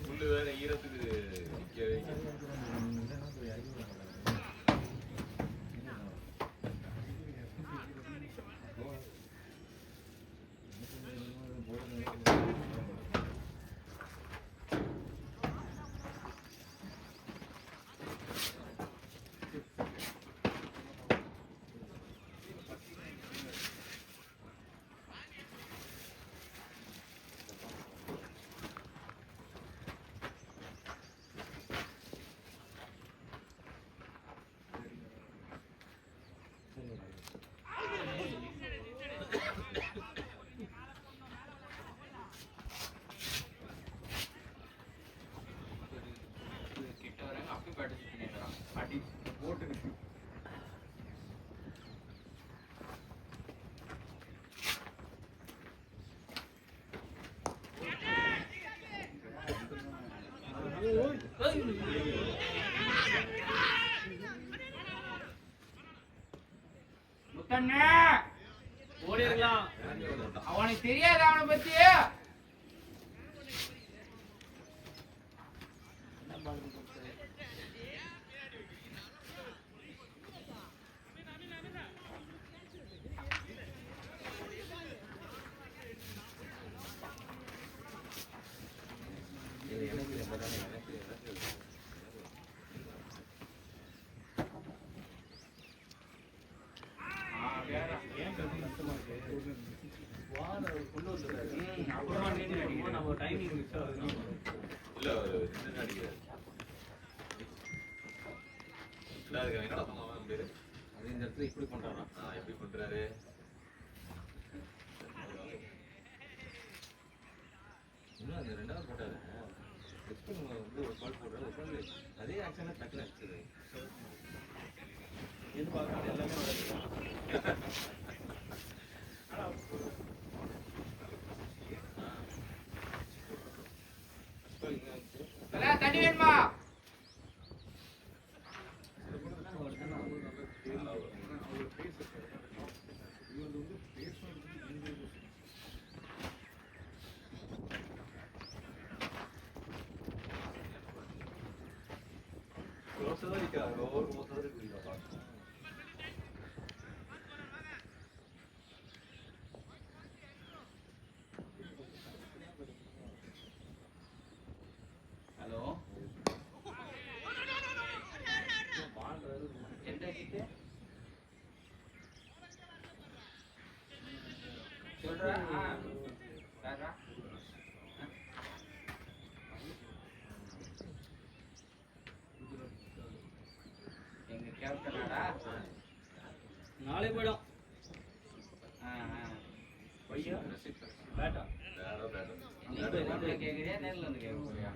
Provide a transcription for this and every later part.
புல்லு வேற ஈரத்துக்கு நிக்கவே ஓடிடலாம். அவனுக்கு தெரியாது அவனை பத்தி. இப்படி பண்றானா? எப்படி பண்றாரு? இன்னும் அந்த ரெண்டாவது போட்டாரு ஒரு கால் போடுறாரு. அதே ஆக்ஷன்ல டக்குனு அடிச்சது. எதிர்பார்க்காது எல்லாமே தண்ணி வேணுமா? நாளை போயிடும். கேக்குறியா நேரில் வந்து கேட்க போறியா?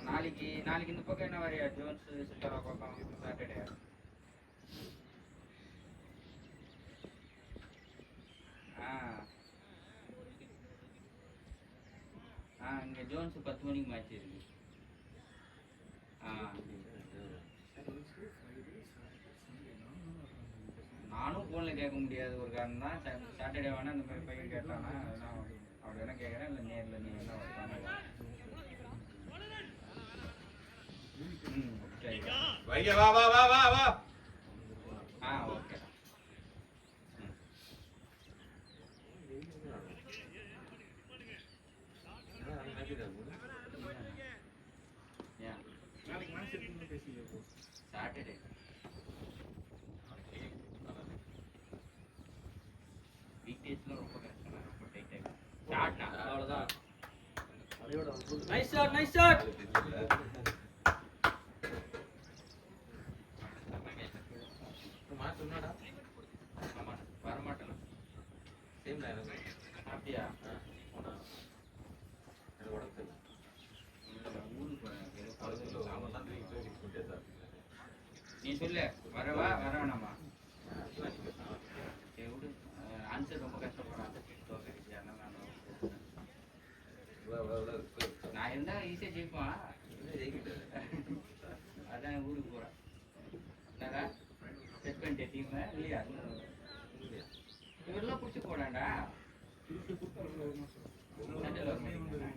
நாளைக்கு இந்த பக்கம் என்ன வரையா? ஜோன்ஸ் சித்தாரா பக்கம் சாட்டர்டே. இங்க ஜோன்ஸ் 10 மணிக்கு மேட்ச் இருக்கு. நானும் போன்ல கேட்க முடியாது ஒரு காரணம் தான். சாட்டர்டே வேணா இந்த மாதிரி பையன் கேட்டானா அவன் வேணா கேட்கறேன். இல்லை நேரில் நீ என்ன வா வா வா வா வா. ஓகே. சாட்டர்டே வீக்டேஸ்ல ரொம்ப கஷ்டம். ரொம்ப டைட் ஷாட். அவ்வளவுதான். Nice shot, nice shot. வரமாட்டேன். சேம் லைன் அப்படியா? நீ சொல்லு வரவா வர வேணாமா? ஆன்சர் ரொம்ப கஷ்டப்படுறேன். நான் இருந்தா ஈஸியா ஜெயிப்பான். அதான் ஊருக்கு போறேன். என்னடா செட் பண்ணிட்டேன் டீம் இல்லையா? இவரெல்லாம் பிடிச்சி போடாண்டா சண்டையில் வர மாட்டீங்களா?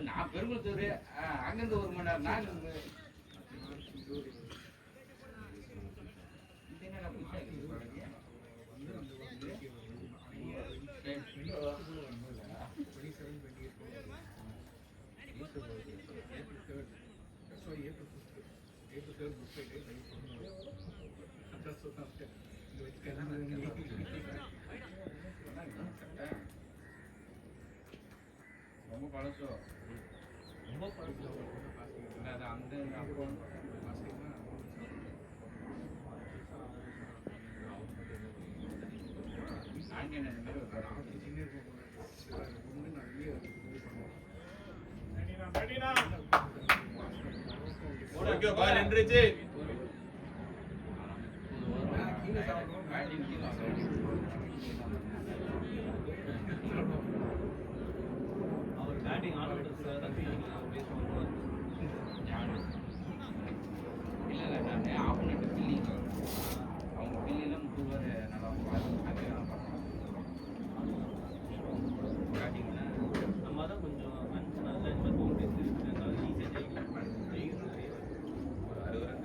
நான் பெருங்குளத்தூர் அங்கிருந்து 1 மணி நேரம் நான் என்னடா புதுசா இருக்கு பழகி? ரொம்ப பழசோ ரொம்ப பழசு. அது அந்த அப்போ ஆண்டியன் அந்த மாதிரி ஓகே பாய் நின்றுச்சு. அவர் பேட்டிங் ஆடுறதுக்கு தம்பி இல்லை நான் ஆப்போனண்ட் பில்லிங் அவங்க பில்லிலாம் முட்டுவார் நல்லா பேட்டிங்னா நம்ம தான் கொஞ்சம் நல்ல பவுண்டரிஸ் இருக்கிறதுனால ஈஸியாக ஜெயிக்கலாம். ஒரு 60 ரன்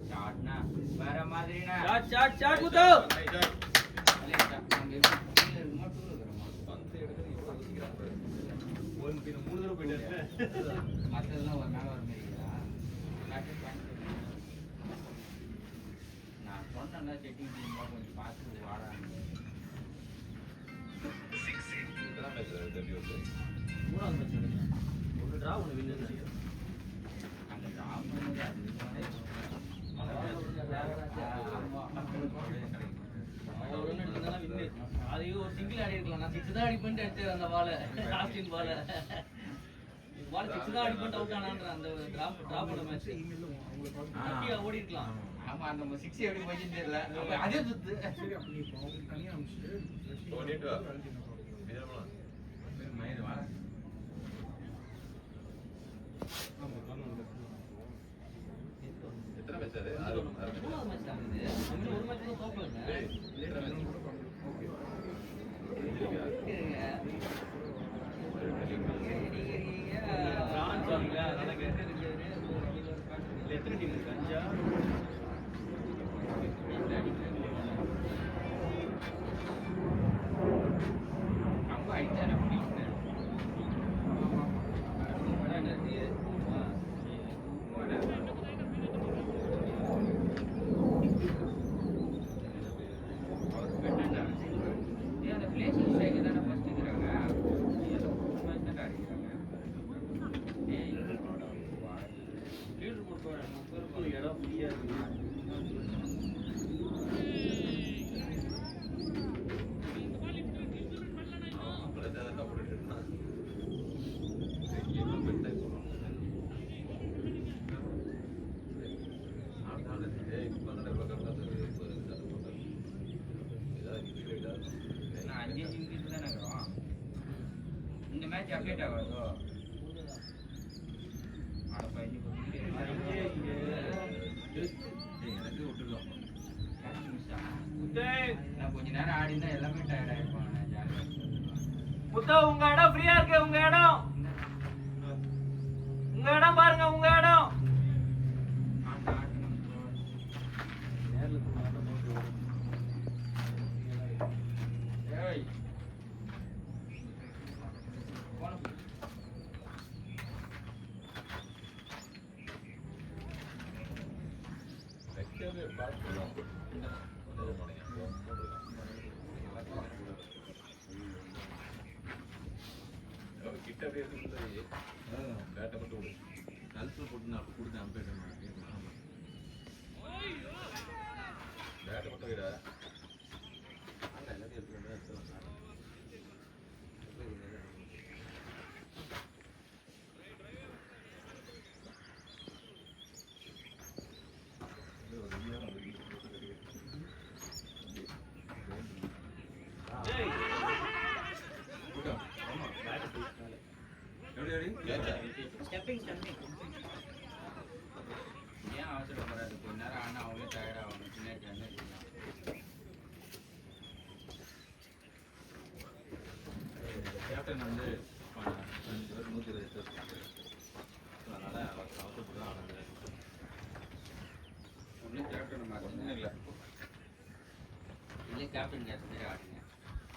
ஷாட்னா வேற மாதிரினா ஷாட் ஷாட் குத்து. மற்றதெல்லாம் ஒரு நாள் வர மாதிரிங்களா? நான் சொன்னேன்ல செட்டிங் டீம்லாம் கொஞ்சம் பார்த்து வாடான்னு. மூணாவது மேட்ச் நடக்குது. ஒரு டிரா ஒன்று வின்னு. அந்த டாப் பண்ணது ஒரு ரன் எடுத்தா வின்னு. அதையும் ஒரு சிங்கிள் ஆடி இருக்கலாம். நான் 6 தான் அடிப்பேன்ட்டு அடிச்சேன் அந்த பால. லாஸ்டின் பால. பால் 6 தான் அடிப்பேன்ட்டு அவுட் ஆனான்ற அந்த டிராப் பண்ண மேட்ச். அப்படியே ஓடி இருக்கலாம். ஆமா அந்த 6 எப்படி போயின்னு தெரியல. அப்ப அதே சுத்து. ஓடிட்டு வா. விஜயபுரம். மயிர் வா. எத்தனை மேட்ச் அது? 6 மூணாவது மேட்ச் தான் இது. இன்னும் ஒரு மேட்ச் கூட தோக்கலங்க. பிரான்ஸ் வாங்கல அதனால கேட்டதுக்கு எத்தனை டீம் இருக்கு? 5 ரொம்ப அடிச்சானே பிடிக்கல. அந்த பிளேசிங் ஸ்ட்ரைக் தானே ஃபர்ஸ்ட் இருக்கிறாங்க. மேட்ச் தான் அடிக்கிறாங்க. லீடர் போட்டு முப்பது இடம் ஃப்ரீயா இருக்கு. நான் 5 நிமிஷம் தானே இருக்கிறோம். இந்த மேட்ச் அப்டேட் ஆகாதோ? அட பையன் நான் கொஞ்ச நேரம் ஆடி இருந்தா எல்லாமே டயர்ட் ஆயிருப்பாங்க. முத்தா உங்க இடம் ஃப்ரீயா இருக்கு. உங்க இடம் பாருங்க. உங்க இடம் கிட்ட அப்படியே பேட்டை மட்டும் விடு. கல்ஃபில் போட்டு நான் அப்படி கொடுத்தேன் அம்பேட்டை பேட்டை மட்டும் விட எல்லாத்தையும் எடுத்து ஸ்டெப்பிங் ஏன் அவசரப்படாது கொஞ்ச நேரம் ஆனால் அவங்களே டயர்ட் ஆகணும் பின்னாடி என்ன கேப்டன் வந்து 120 அதனால அவசரப்பட்டு தான் ஆனது ஒன்றும் கேப்டன் மாதிரி இல்லை இல்லை கேப்டன் கேட்ட மாதிரி ஆடுங்க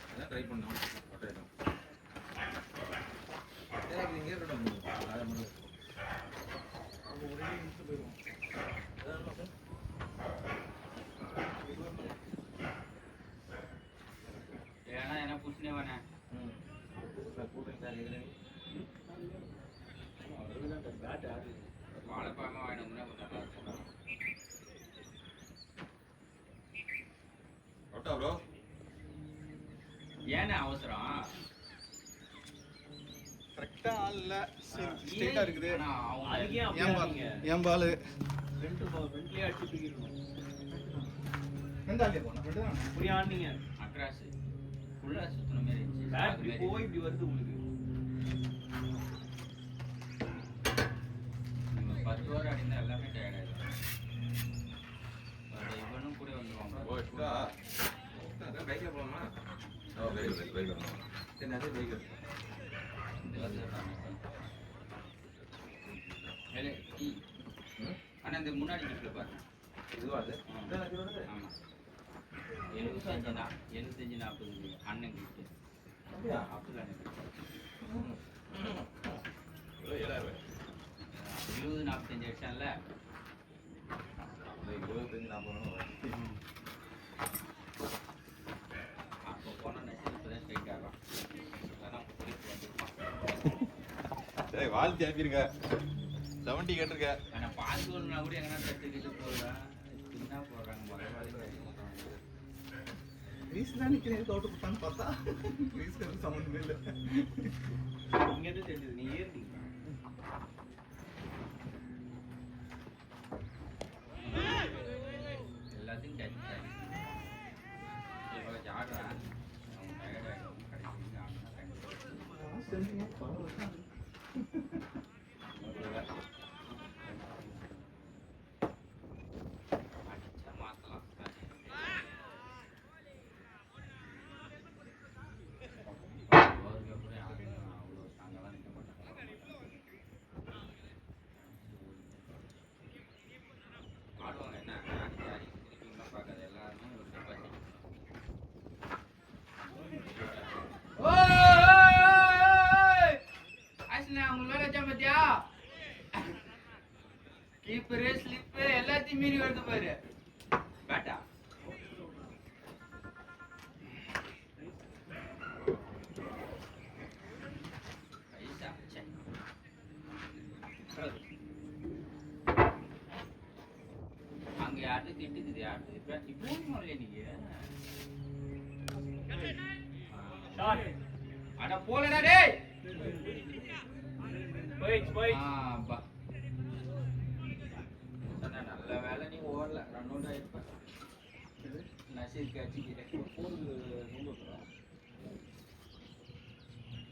அதான் ட்ரை பண்ணோம் ஒட்டையிடும் எனக்கு இங்கே இருக்கட்டும் அதை மட்டும் ஏன்னா என்ன புஷ்னே வேணே கூட்டம் சார் எதிரணி வாழைப்பழமா வாங்கிட்டு வந்தோம்னா கொஞ்சம் நல்லா இருக்கும் ஒட்டா ப்ரோ ஏன்னா அவசரம் கரெக்டா ஆல்ல ஸ்ட்ரைட்டா இருக்குது ஆனா அவங்க அதுக்கே ஏன் பால் ஃப்ரெண்ட்லியே அடிச்சு தூக்கிடணும் ரெண்டாலே போனா ரெண்டு தான் இப்படி ஆடினீங்க அக்ராஸ் ஃபுல்லா சுத்தின மாதிரி இருந்துச்சு பேட் அது மாதிரி. போய் இப்படி வருது உங்களுக்கு இவன் 10 ஓவர் அடிந்தா எல்லாமே டயர்ட் ஆயிடும் இவனும் கூட வந்துருவாங்க ஓ இஷ்டா பைக்கில் போகலாமா ஓ பைக்கில் போகலாம் சரி அதே பைக்கில் ஆனா இந்த முன்னாடி டிப்ல பாருங்க இதுவா அது ஆமா 75-40 அண்ணன் கிட்ட அப்படியா அப்படிதான் எவ்வளோ 7000 20-45 அடிச்சான்ல 25-40 அப்போ போனா நெக்ஸ்ட் ஸ்ட்ரைட் ஆகும் அதான் போலீஸ் வந்துருப்பான் சரி வாழ்த்து அனுப்பியிருக்க 70 கேட்டிருக்க ஆனா பாஸ் பண்ணா கூட எங்கன்னா தட்டுக்கிட்டு போடுறான் என்ன போடுறாங்க முதல்ல ரீஸ் தான் நிக்கிறேன் அவுட் போட்டான்னு பார்த்தா ரீஸ் எதுவும் சம்மந்தமே இல்லை இங்க இருந்து தெரிஞ்சது நீ ஏறிட்டீங்க எல்லாத்தையும் கேட்ச் பண்ணி இவ்வளோ ஆடுறான் அவன் டயர்ட் ஆகிடும் கடைசி அடிச்சா மாற்றலாம் கூட யாரும் அவ்வளோ ஸ்ட்ராங்கெல்லாம் நிற்க மாட்டாங்க ஆடுவாங்க என்ன யாரையும் திருப்பிங்களாம் பார்க்காது எல்லாருமே ஒரு டெபாசிட் அவங்க வேலை வச்சா பாத்தியா கீப்பரு ஸ்லிப்பு எல்லாத்தையும் மீறி வருது பாரு பேட்டா பைசா ச்சே. அங்க யாரும் திட்டுக்குது யாரும் இப்போ இல்லையா நீங்க ஷாட் அட போலடா டேய் போயிடுச்சு பா நல்ல வேலை நீ ஓடல ரன் அவுட் ஆயிருப்ப நசீர் கட்சிக்கிறேன்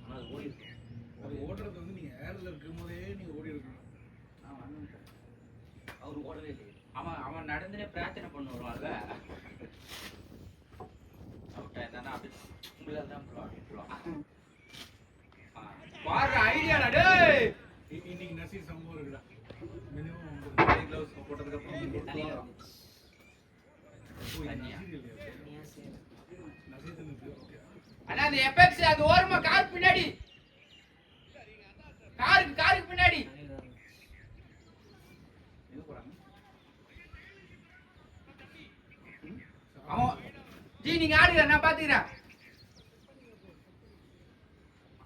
ஆனால் அது ஓடி இருக்கும் அது ஓடுறது வந்து நீங்கள் ஏரில் இருக்கும் போதே நீங்கள் ஓடி இருக்கணும் அவர் ஓடவே இல்லை அவன் நடந்துனே பிரார்த்தனை பண்ண வருவான்ல அவுட்டா இருந்தானா அப்படி உங்களால் தான் பாரு ஐடியாடா டேய் இன்னைக்கு நசீர் சம்பவம் இருக்குடா மினிமம் கிளவுஸ் போட்டதுக்கப்புறம் தனியா. நசீர் அண்ணா அந்த எபெக்ஸ் அது ஓரமா கார் பின்னாடி காருக்கு பின்னாடி அவன் ஜி நீங்க ஆடுங்க நான் பாத்துக்கிறேன்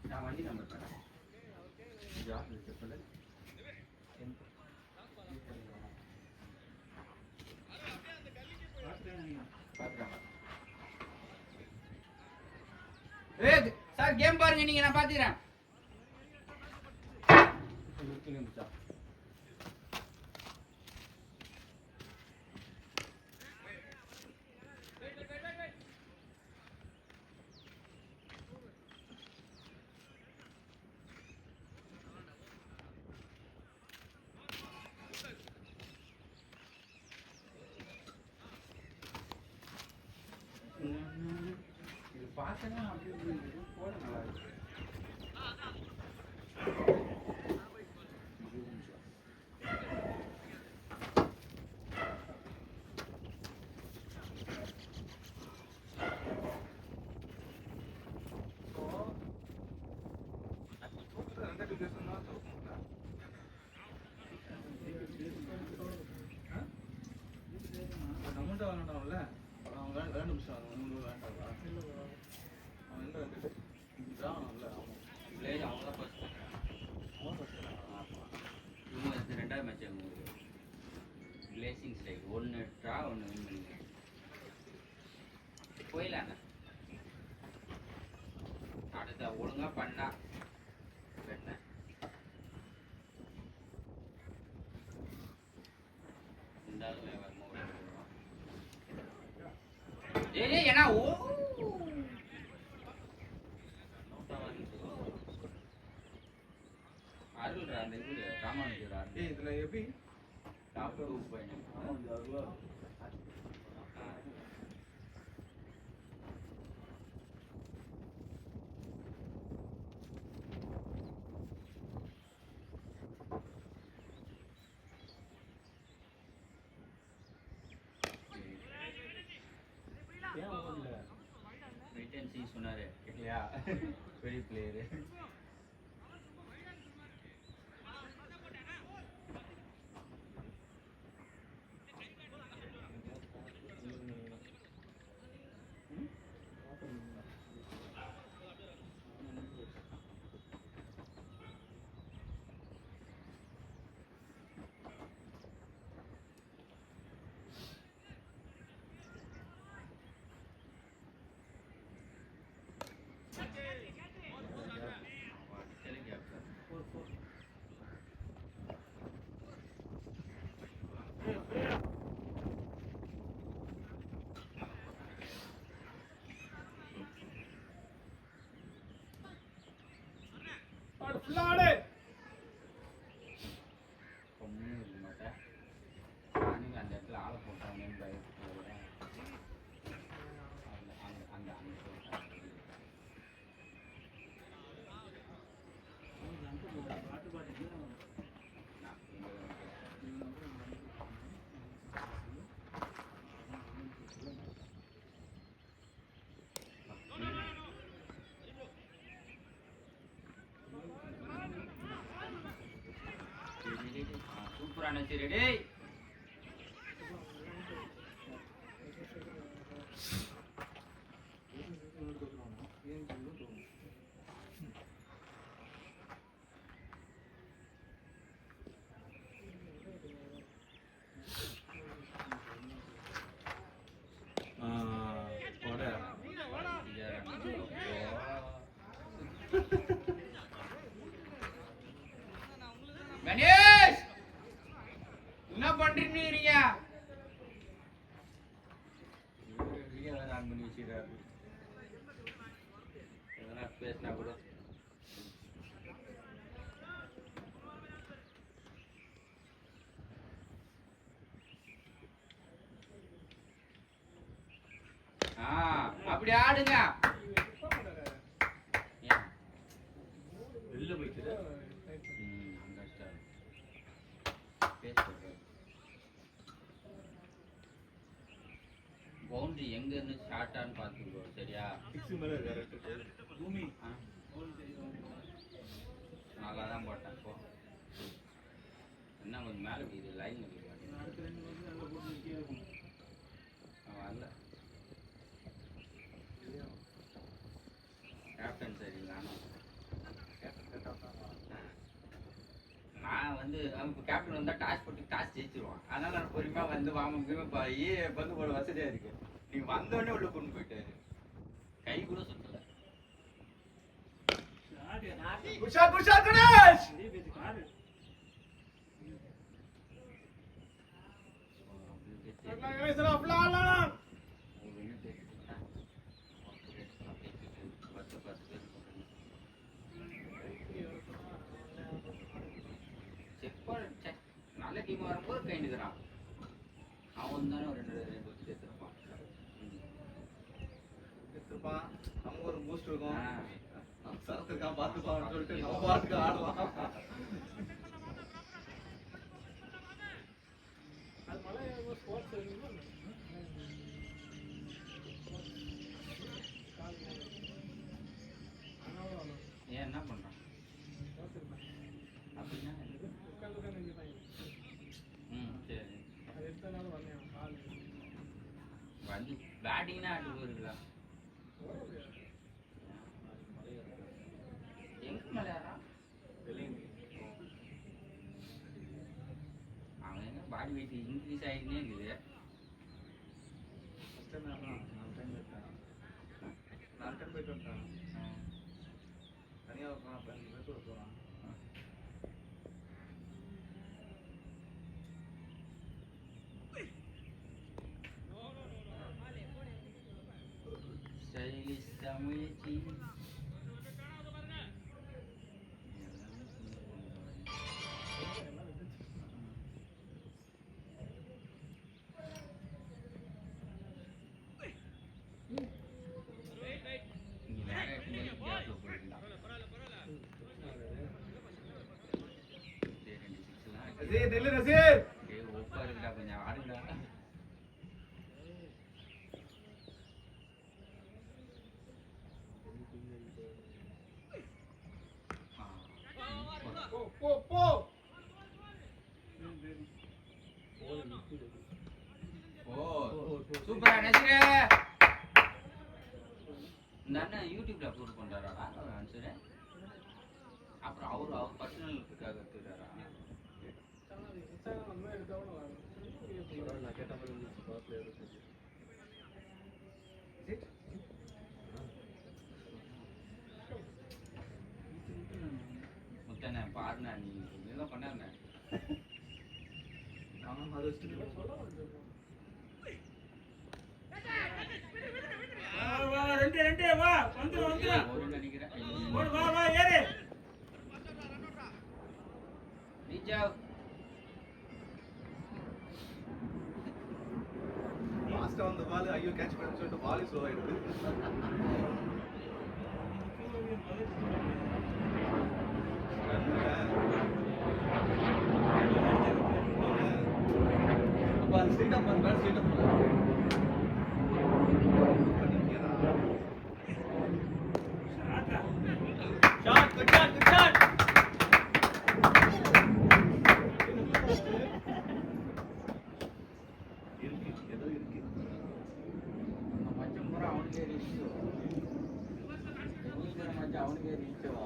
நான் வண்டி நம்பர் தரேன் சார் கேம் பாருங்க நீங்க நான் பாத்துக்கிறேன் பார்க்கவே மாட்டேங்குது போட நல்லா இருக்கு. நம்மகிட்ட விளையாண்டான்ல அவன் விளையாண்டு நிமிஷம் அவன் விளையாண்டாவா அவன் எங்க கிராமம்ல அவன் பிளேயர் அவங்க தான் ஃபர்ஸ்ட். இவங்க வந்து ரெண்டாவது மேட்ச் அவங்களுக்கு பிளேசிங் ஸ்டைல் 1 ட்ரா 1 வின் பண்ணிங்க போயிடலாங்க. அடுத்த ஒழுங்கா பண்ணா வெட்டேன். ரெண்டாவது ஏய் ஏன்னா ஓ அருள்ரா அந்த இது ராமானுஜரா ஏய் இதுல எப்படி டாப் 2 பையன் வெயிட்டன்சி சொன்னாரு இல்லையா பெரிய பிளேயரு. ஃபுல்லாடு ஒன்றும் இருக்க மாட்டேன். நானும் அந்த இடத்துல ஆளை போட்டாங்கன்னு பயப்படுறேன். அந்த சூப்பரான சரி டேய் கணேஷ் என்ன பண்றீங்க வீடியோ வேற ஆன் பண்ணி வச்சிருக்காரு. எதனா பேசினா கூட அப்படி ஆடுங்க. வெளில போயிட்டு பவுண்டரி எங்க இருந்து ஸ்டார்ட் ஆன்னு பாத்துக்கோ சரியா. 6 மேல கரெக்ட் பூமி நல்லா தான் போட்டேன். போ என்ன கொஞ்சம் மேலே இது லைன் வரல. கேப்டன் சரி நான் வந்து கேப்டன் வந்தா டாஸ் போட்டு டாஸ் ஜெயிச்சிருவான். அதனால நான் பொறுமையா வந்து வாங்க பங்கு போட வசதியா இருக்கு. நீ வந்தோடனே உள்ள கொண்டு போயிட்டாரு. கை கூட சுத்தல. குஷா குஷா கணேஷ் நல்ல டீம் வரும்போது கைண்டுக்கிறான். அவன் தானே ஒரு 2 சேர்த்துருப்பான். எடுத்துப்பான். அவங்க ஒருத்தருக்கான் பார்த்துப்பான்னு சொல்லிட்டு நம்ம பாட்டுக்கு ஆடலாம். ஏன் என்ன பண்றான் அப்படின்னா சரி வந்து பேட்டிங்னா ஆட்டு போயிருக்கா எங்க மலையாரா அவன் எங்க பாடி வெயிட் இன்க்ரீஸ் ஆகிட்டே இருக்குது. நான் டைம் போயிட்டு வந்துட்டேன். தனியாக போகிறான், அப்போ 5 பேர் போகிறான். ஸ்டைலிஷ் தமிழ்ச்சி நசீர் நில்லு நசீர். ஒப்பா இருக்குடா கொஞ்சம் ஆடுடா. போ போ. சூப்பரா நசீரே. இந்த அண்ணன் யூடியூப்ல அப்லோட் பண்றாரா ஆன்சரு? அப்புறம் அவர் பர்சனலுக்காக எடுத்துக்கிறாரா? நான் கேட்ட மாதிரி இருந்துச்சு, பார்க்கல எதுவும். முத்தண்ணே பாருண்ணா நீ இதெல்லாம் பண்ணாருண்ணே. நானும் அதை வச்சுட்டு சொல்ல ரெண்டு வா வந்து ஒரு நினைக்கிறேன் வா வா ஏறு ரீச்சாவ் லாஸ்டா வந்த பால் ஐயோ கேட்ச் பண்ணு சொல்லிட்டு பால் ஸ்லோ ஆயிடுது. அப்பா ஸ்ட்ரைட்டா பண்ணு, ஸ்ட்ரைட்டா பண்ணு. Shot good shot good shot இருக்கு ஏதோ இருக்கு. மச்சம் பூரா அவனுக்கே ரீச்சு மச்சம் அவனுக்கே ரீச்சவா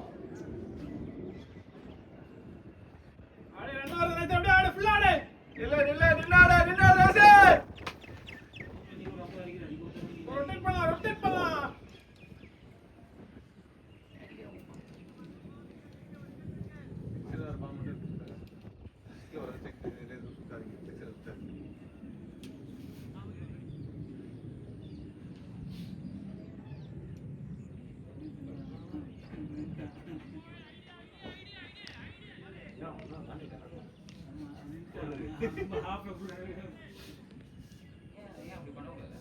ஆளே ரெண்டாவது ரன் அப்படியே ஆடு ஃபுல் ஆடு நின்னாடா நசீர். ரொட்டேட் பண்ணலாம் சிலர் பால் மட்டும் எடுத்துட்டாங்க. ஒரு செக் சுத்தாதீங்க, செக்ஸர் சுத்தாதீங்க. ஹாஃப் ஃபுல் ஏன் அப்படி பண்ணக்கூடாது?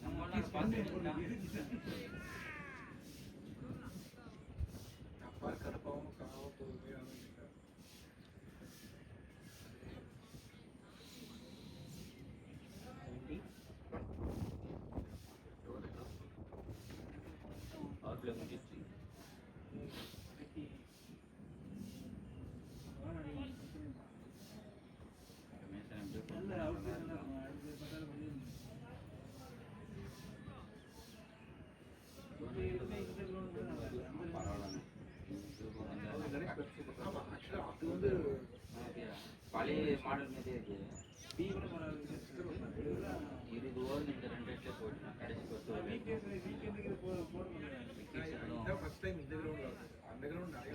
நம்மளாம் ஸ்பான்சர் அப்பா கரப்பாவும் காவ போகுது. ஆத்துல முடிச்சு ஆமா, actually அது வந்து பழைய மாடல் மாதிரியே இருக்கு. 20 ஓவர் இந்த 2 ரேட்ல போயிட்டு நான் கடைசி 10 ஓவர் இதான் first time இந்த ground ல. அந்த ground நிறைய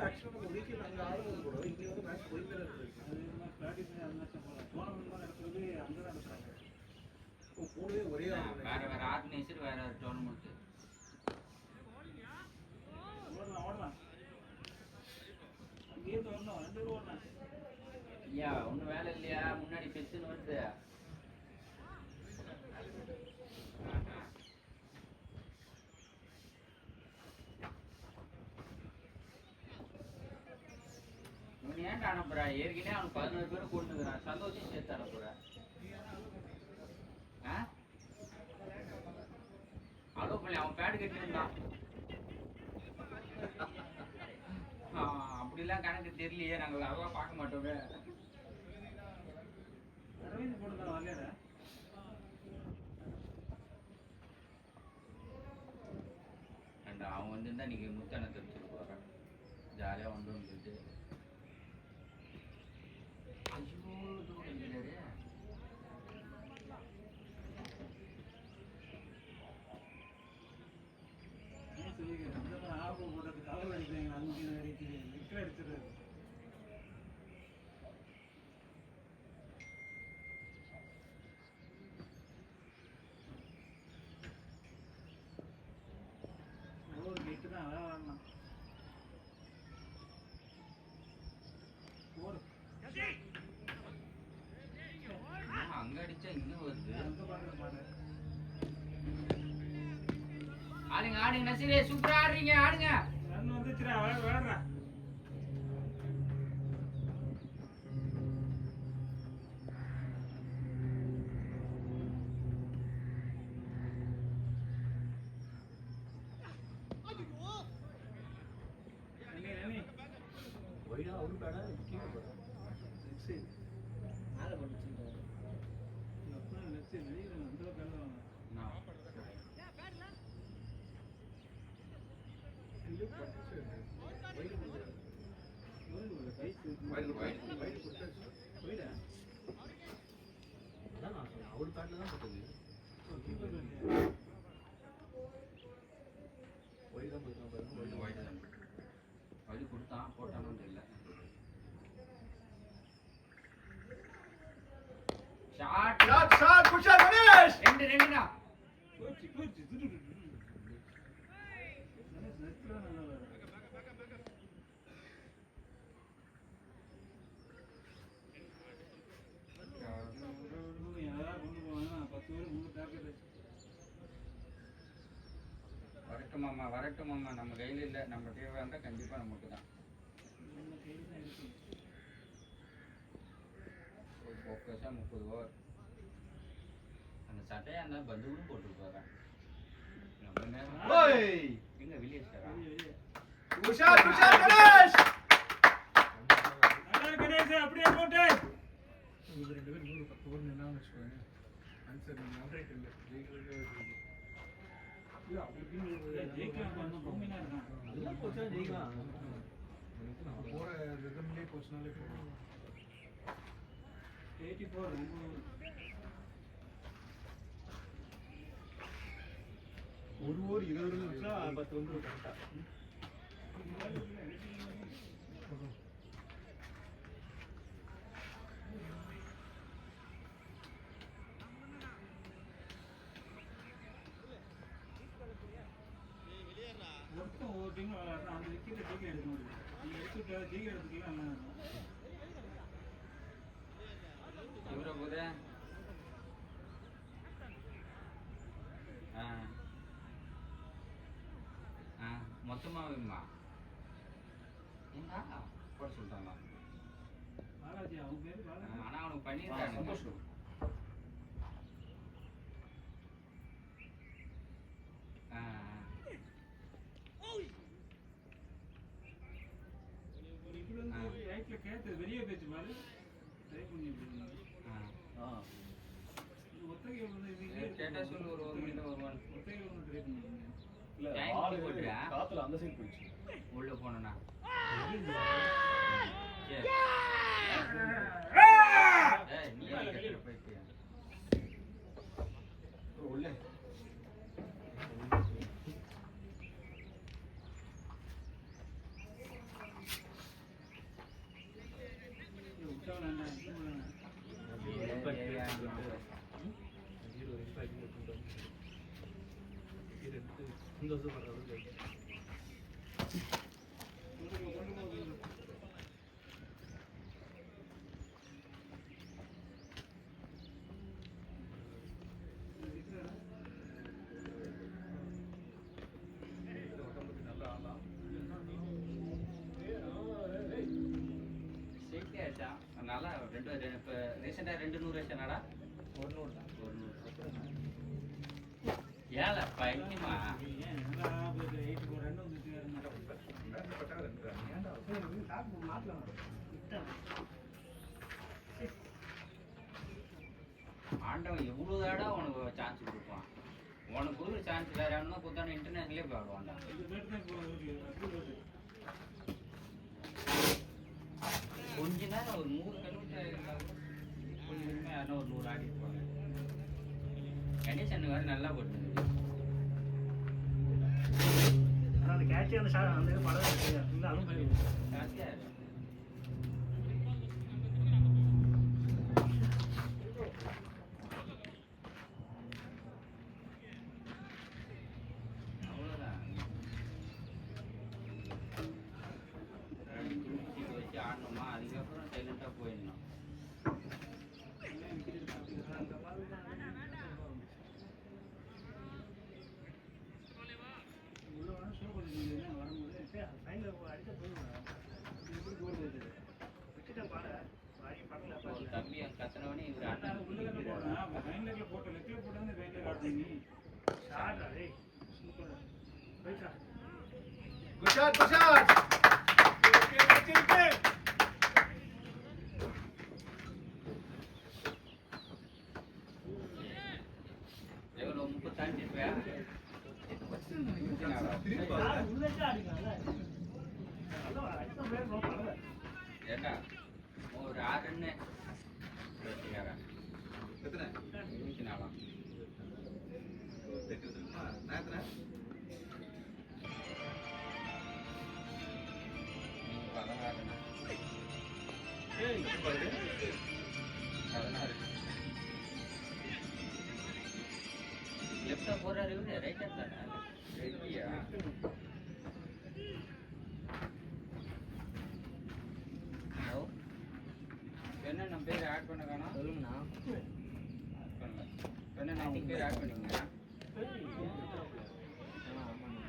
ஆக்சுவலா நம்ம வீக்லி நாங்க ஆடுறது கூட இங்க வந்து மேட்ச் போயிட்டே இருக்கு. கூடவே ஒரே ஆள் வேற வேற ஆர்கனைசர் வேற டோர்னமெண்ட் கேட் வரணும் 2 பேரும் வரணும். ஐயா ஒன்றும் வேலை இல்லையா முன்னாடி பெச்சுன்னு வருது இவன் ஏன்டா அனுப்புறா ஏற்கனவே அவனுக்கு 11 பேரும் கொண்டுக்கிறான் சந்தோஷம் சேர்த்து அனுப்புற அலோ பண்ணி அவன் பேடு கட்டிருந்தான் அப்படிலாம் கணக்கு தெரியலையே நாங்கள் அதெல்லாம் பார்க்க மாட்டோமே அரவிந்த் போட்டுதான் வரலையா அவன் வந்துருந்தா நீங்க முத்தான தெரிஞ்சுட்டு போற ஜாலியா வந்து வந்துட்டு ஐயோ தூரம் இல்லையே ஆர்வம் போட்டது கவர் அடிக்கிறாங்க அங்கே அடிக்கிறது லிட்டர் அடிச்சிடுறது ஒரு கெட்டு தான் அதான் வரணும் போடு அங்க அடிச்சா இங்க வருது அங்கே பாருங்க பாரு ஆடுங்க ஆடுங்க நசீரே சூப்பரா ஆடுறீங்க ஆடுங்க ரன் வந்துச்சுடா விளையாடுறா ஒய்டா அவரு பேடா கீழே போறா மேலே போட்டு வெளியே அந்த பேர் அவரு பேட்ல தான் போட்டது ஒய் தான் போட்டான் பாருங்க வழி கொடுத்தான் போட்டானு தெரியல shot shot shot good shot Ganesh ரெண்டுடா போச்சு வரட்டும் மாமா நம்ம கையில இல்ல நம்ம தேவை இருந்தா கண்டிப்பா நமக்கு தான் ஒரு போக்கஸா 30 ஓவர் அந்த சட்டையா இருந்தா பந்துவும் போட்டு போறேன் நம்ம நேரம் ஓய் எங்க வெளியே சாரா குட் ஷாட் கணேஷ் நல்லா கணேஷ் அப்படியே போட்டு இவங்க 2 பேரும் 10 ஓவர் நின்னான்னு வெச்சுக்கோங்க ஆன்சர் மாடரேட் இல்ல ஜெயிக்கிறதுக்கு இல்ல அப்படி ஜெயிக்கலாம் பண்ண பூமினா இருக்கான் நல்லா போச்சா ஜெயிக்கலாம் நம்ம போற ரிதம்லயே போச்சுனாலே 84 ஒரு ஓவர் 20 நிமிஷம் 10 வந்து கரெக்டா ஒவ்வொரு டீம் விளையாடுறா அந்த விக்கெட்டை ஜெயிக்க எடுக்க முடியும் நீங்க எடுத்துட்டு ஜெயிக்க எடுத்துக்கலாம் நல்லா இருக்கும் இவர போதே மொத்தமா வேணுமா எங்க போட சொல்லிட்டாங்க பாலாஜி அவங்க பேரு பாலாஜி ஆனா அவனுக்கு பண்ணிருக்காங்க சந்தோஷம் இப்படி வந்து ரைட்ல கேட்டு வெளியே பேச்சு பாரு ட்ரை பண்ணி ஒத்தகை வந்து கேட்டா சொல்லு ஒரு 1 மணி வருவான் ஒத்தகை வந்து ட்ரை பண்ணி இல்ல Time ஆளு போட்டுடா. காத்துல அந்த சைடு போயிடுச்சு உள்ள போனா நீ போயிட்டு உள்ள நல்லா இப்போ ரீசெண்டாக 200 வச்சனாடா 100 தான். 100 ஏழை பையமா ஏன் நல்லா போயிட்டு 8 ஒரு 2 வந்துட்டு வேற மாட்டோம். ஆண்டவன் எவ்வளோ தாடா உனக்கு சான்ஸ் கொடுப்பான். உனக்கு கொடுக்குற சான்ஸ் வேற யாருன்னா கொடுத்தானே இன்டர்நேஷனலே போய் ஆடுவான்டா. இது பேர் தான் இப்போ இருக்கு. அப்படி வருது. கொஞ்ச நேரம் ஒரு 100 கிலோமீட்டர் கொஞ்சமே யாரும் ஒரு 100 ஆடி இருப்பாங்க. கணேசன் வேறு நல்லா போட்டு ஆனா அந்த கேட்ச் அந்த ஷாட் அந்த இது படம் இல்ல அதுவும் போயிடும். ஜாஸ்தியாக அவ்வளோதான். வச்சு ஆடணுமா அதுக்கப்புறம் சைலண்டாக போயிடணும். உள்ள வேணா ஷோ பண்ணிட்டு வரும்போது சைன்ல அடிச்ச போயிடும். எப்படி கோல் வருது விட்டுட்டேன் பாட வாரி படல ஒரு தம்பி கத்துனவனே இவர் அண்ணன் உள்ள போறேன் சைன்ல போட்டு லெக்ல போட்டு வந்து சைன்ல காட்டுறீங்க நீ ஷாட் டேய் super போய்டா. Good shot, good shot. எவ்வளோ 30 தாண்டி இருப்பேன். உள்ளே அடிக்கலாம்ல. நல்லா அடிச்ச மேல நோ பண்ணல. ஏண்டா ஒரு 6 ரன்னு வச்சுக்காரன். எத்தனை 24 தெற்கு தெரியுமா நான் எத்தனை நீங்க 16 ஏய் 16 லெஃப்டா போறாரு இவரு ரைட் ஹேண்ட் தானே ரெடியா ஹலோ என்ன நம்ம பேர் ஆட் பண்ண காணோம் சொல்லுங்கண்ணா. பண்ணல என்ன நான் உங்க பேர் ஆட் பண்ணிங்க ஆமாண்ணா.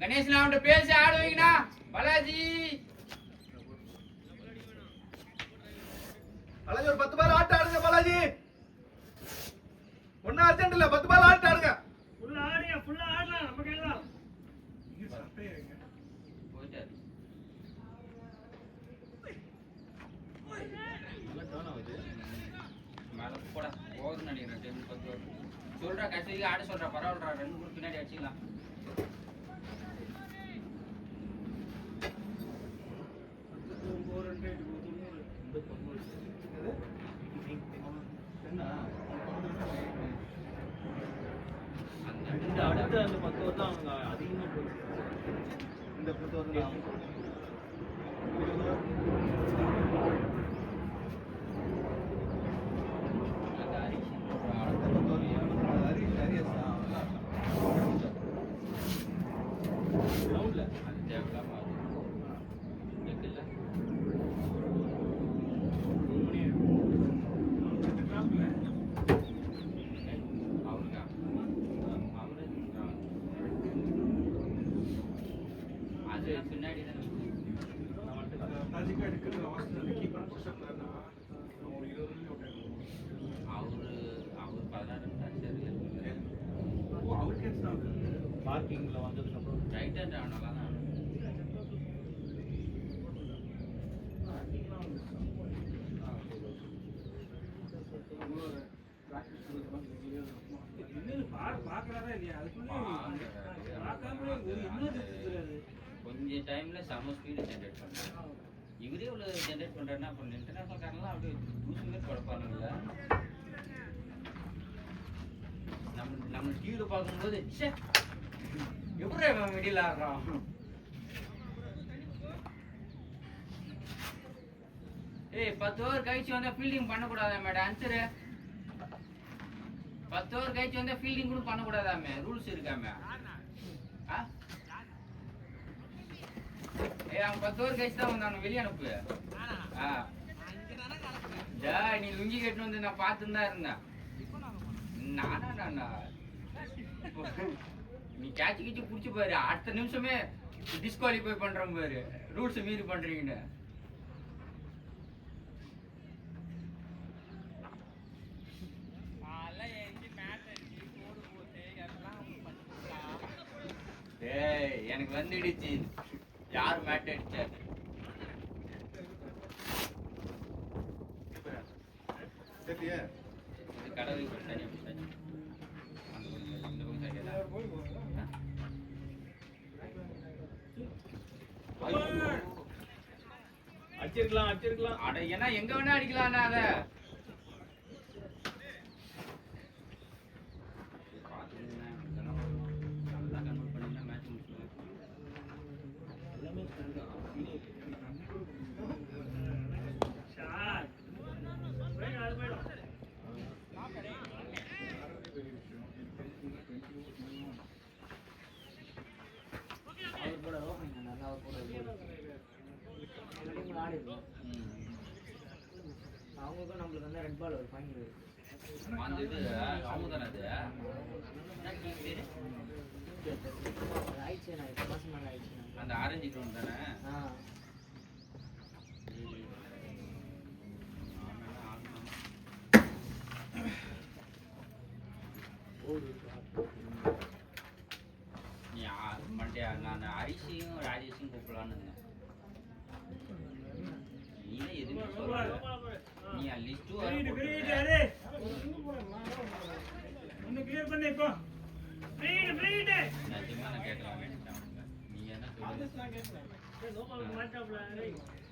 கணேஷ் நான் அவன்கிட்ட பேசி ஆடுவீங்கண்ணா பாலாஜி பாலாஜி ஒரு 10 பால் ஆட்ட ஆடுங்க பாலாஜி. ஒன்னும் அர்ஜென்ட் இல்ல, 10 பால் ஆட்ட ஆடுங்க. ஃபுல்லா ஆடியா ஃபுல்லா ஆடலாம் நம்ம கையில இங்க சட்டை இருங்க. போயிட்டாரு மேல போட போகுதுன்னு நினைக்கிறேன் டைம் 10 சொல்றா கடைசி ஆட சொல்றா பரவாயில்லடா 2 குரூப் பின்னாடி அடிச்சுக்கலாம் ஒரு 2 என்ன? அந்த அடுத்த அந்த 10 வருஷம் அவங்க அதிகமாக போயிடுச்சு. இந்த 10 வருஷம் அந்த ஹரிஷ் கிரவுண்டில் அது தேவையில்லாம இருக்குல்ல அவருக்கா அவரு அது பின்னாடி தானே அவர் 16 பார்க்கிங்கில் வந்ததுக்கப்புறம் ரைட் ஹேண்ட் ஆனால தான் பாக்குறாரா இல்லையா அதுக்குள்ளே பார்க்காம ஒரு என்ன தெரியாது. கொஞ்சம் டைம்ல செம ஸ்பீடு ஜென்ரேட் பண்றாரு இவரே இவ்வளவு ஜென்ரேட் பண்றாருன்னா அப்புறம் இன்டர்நேஷனல் காரங்களாம் அப்படியே தூசு மாதிரி குழப்பானுங்கள நம்ம டிவியில பார்க்கும்போது ச்சே எப்படி மிடில் ஆடுறான் ஏய் 10 ஓவர் கழிச்சு வந்தா ஃபீல்டிங் பண்ணக்கூடாதா மேடம் ஆன்சரு 10 ஓவர் கழிச்சு வந்தா ஃபீல்டிங் கூட பண்ணக்கூடாதாமே ரூல்ஸ் இருக்காமே ஏய் அவன் 10 ஓவர் கழிச்சு தான் வந்தான் வெளியே அனுப்பு நீ லுங்கி கட்டு வந்து நான் பார்த்துன்னு தான் இருந்தேன் நானா நீ கேட்ச் கிச்சு புடிச்சு பாரு அடுத்த நிமிஷமே டிஸ்குவாலிஃபை பண்றோம் பாரு ரூல்ஸ் மீறி பண்றீங்கன்னு வந்துடுச்சு. யார் மேட் அடிச்சாரு? சரியா இது கடவுள் தனியா போட்டாச்சு. அந்த பக்கம் இந்த பக்கம் சரியா அடிச்சிருக்கலாம் அட ஏன்னா எங்க வேணா அடிக்கலாம்னா அத நல்லா கன்வெர்ட் பண்ணினா மேட்ச் முடிச்சுடுவேன். ஷாட் போயிடும் அது போயிடும் அவர் கூட ஓப்பனிங் நல்லா அவர் கூட ஆடிருக்கோம். அவங்களுக்கும் நம்மளுக்கு வந்து ரெட் பால் ஒரு ஃபைனல் இருக்கு. அந்த இது அவங்க தானே அது என்ன டீம் பேரு? ஆயிடுச்சு நான் 8 மாசம் மேலே ஆயிடுச்சு. அந்த ஆரஞ்சு கிரவுண்ட் தானே? நீ மண்டே நான் ஹரிஷையும் ராஜேஷையும் கூப்பிடலான்னு இருந்தேன். நீனே எதுவுமே சொல்ல. நீ லிஸ்ட் ஒன்னு கிளியர் பண்ணு இப்போ ஃப்ரீட் நிஜமா நான் கேட்கலாம் வேண்டாம். நீ என்ன சொல்லு?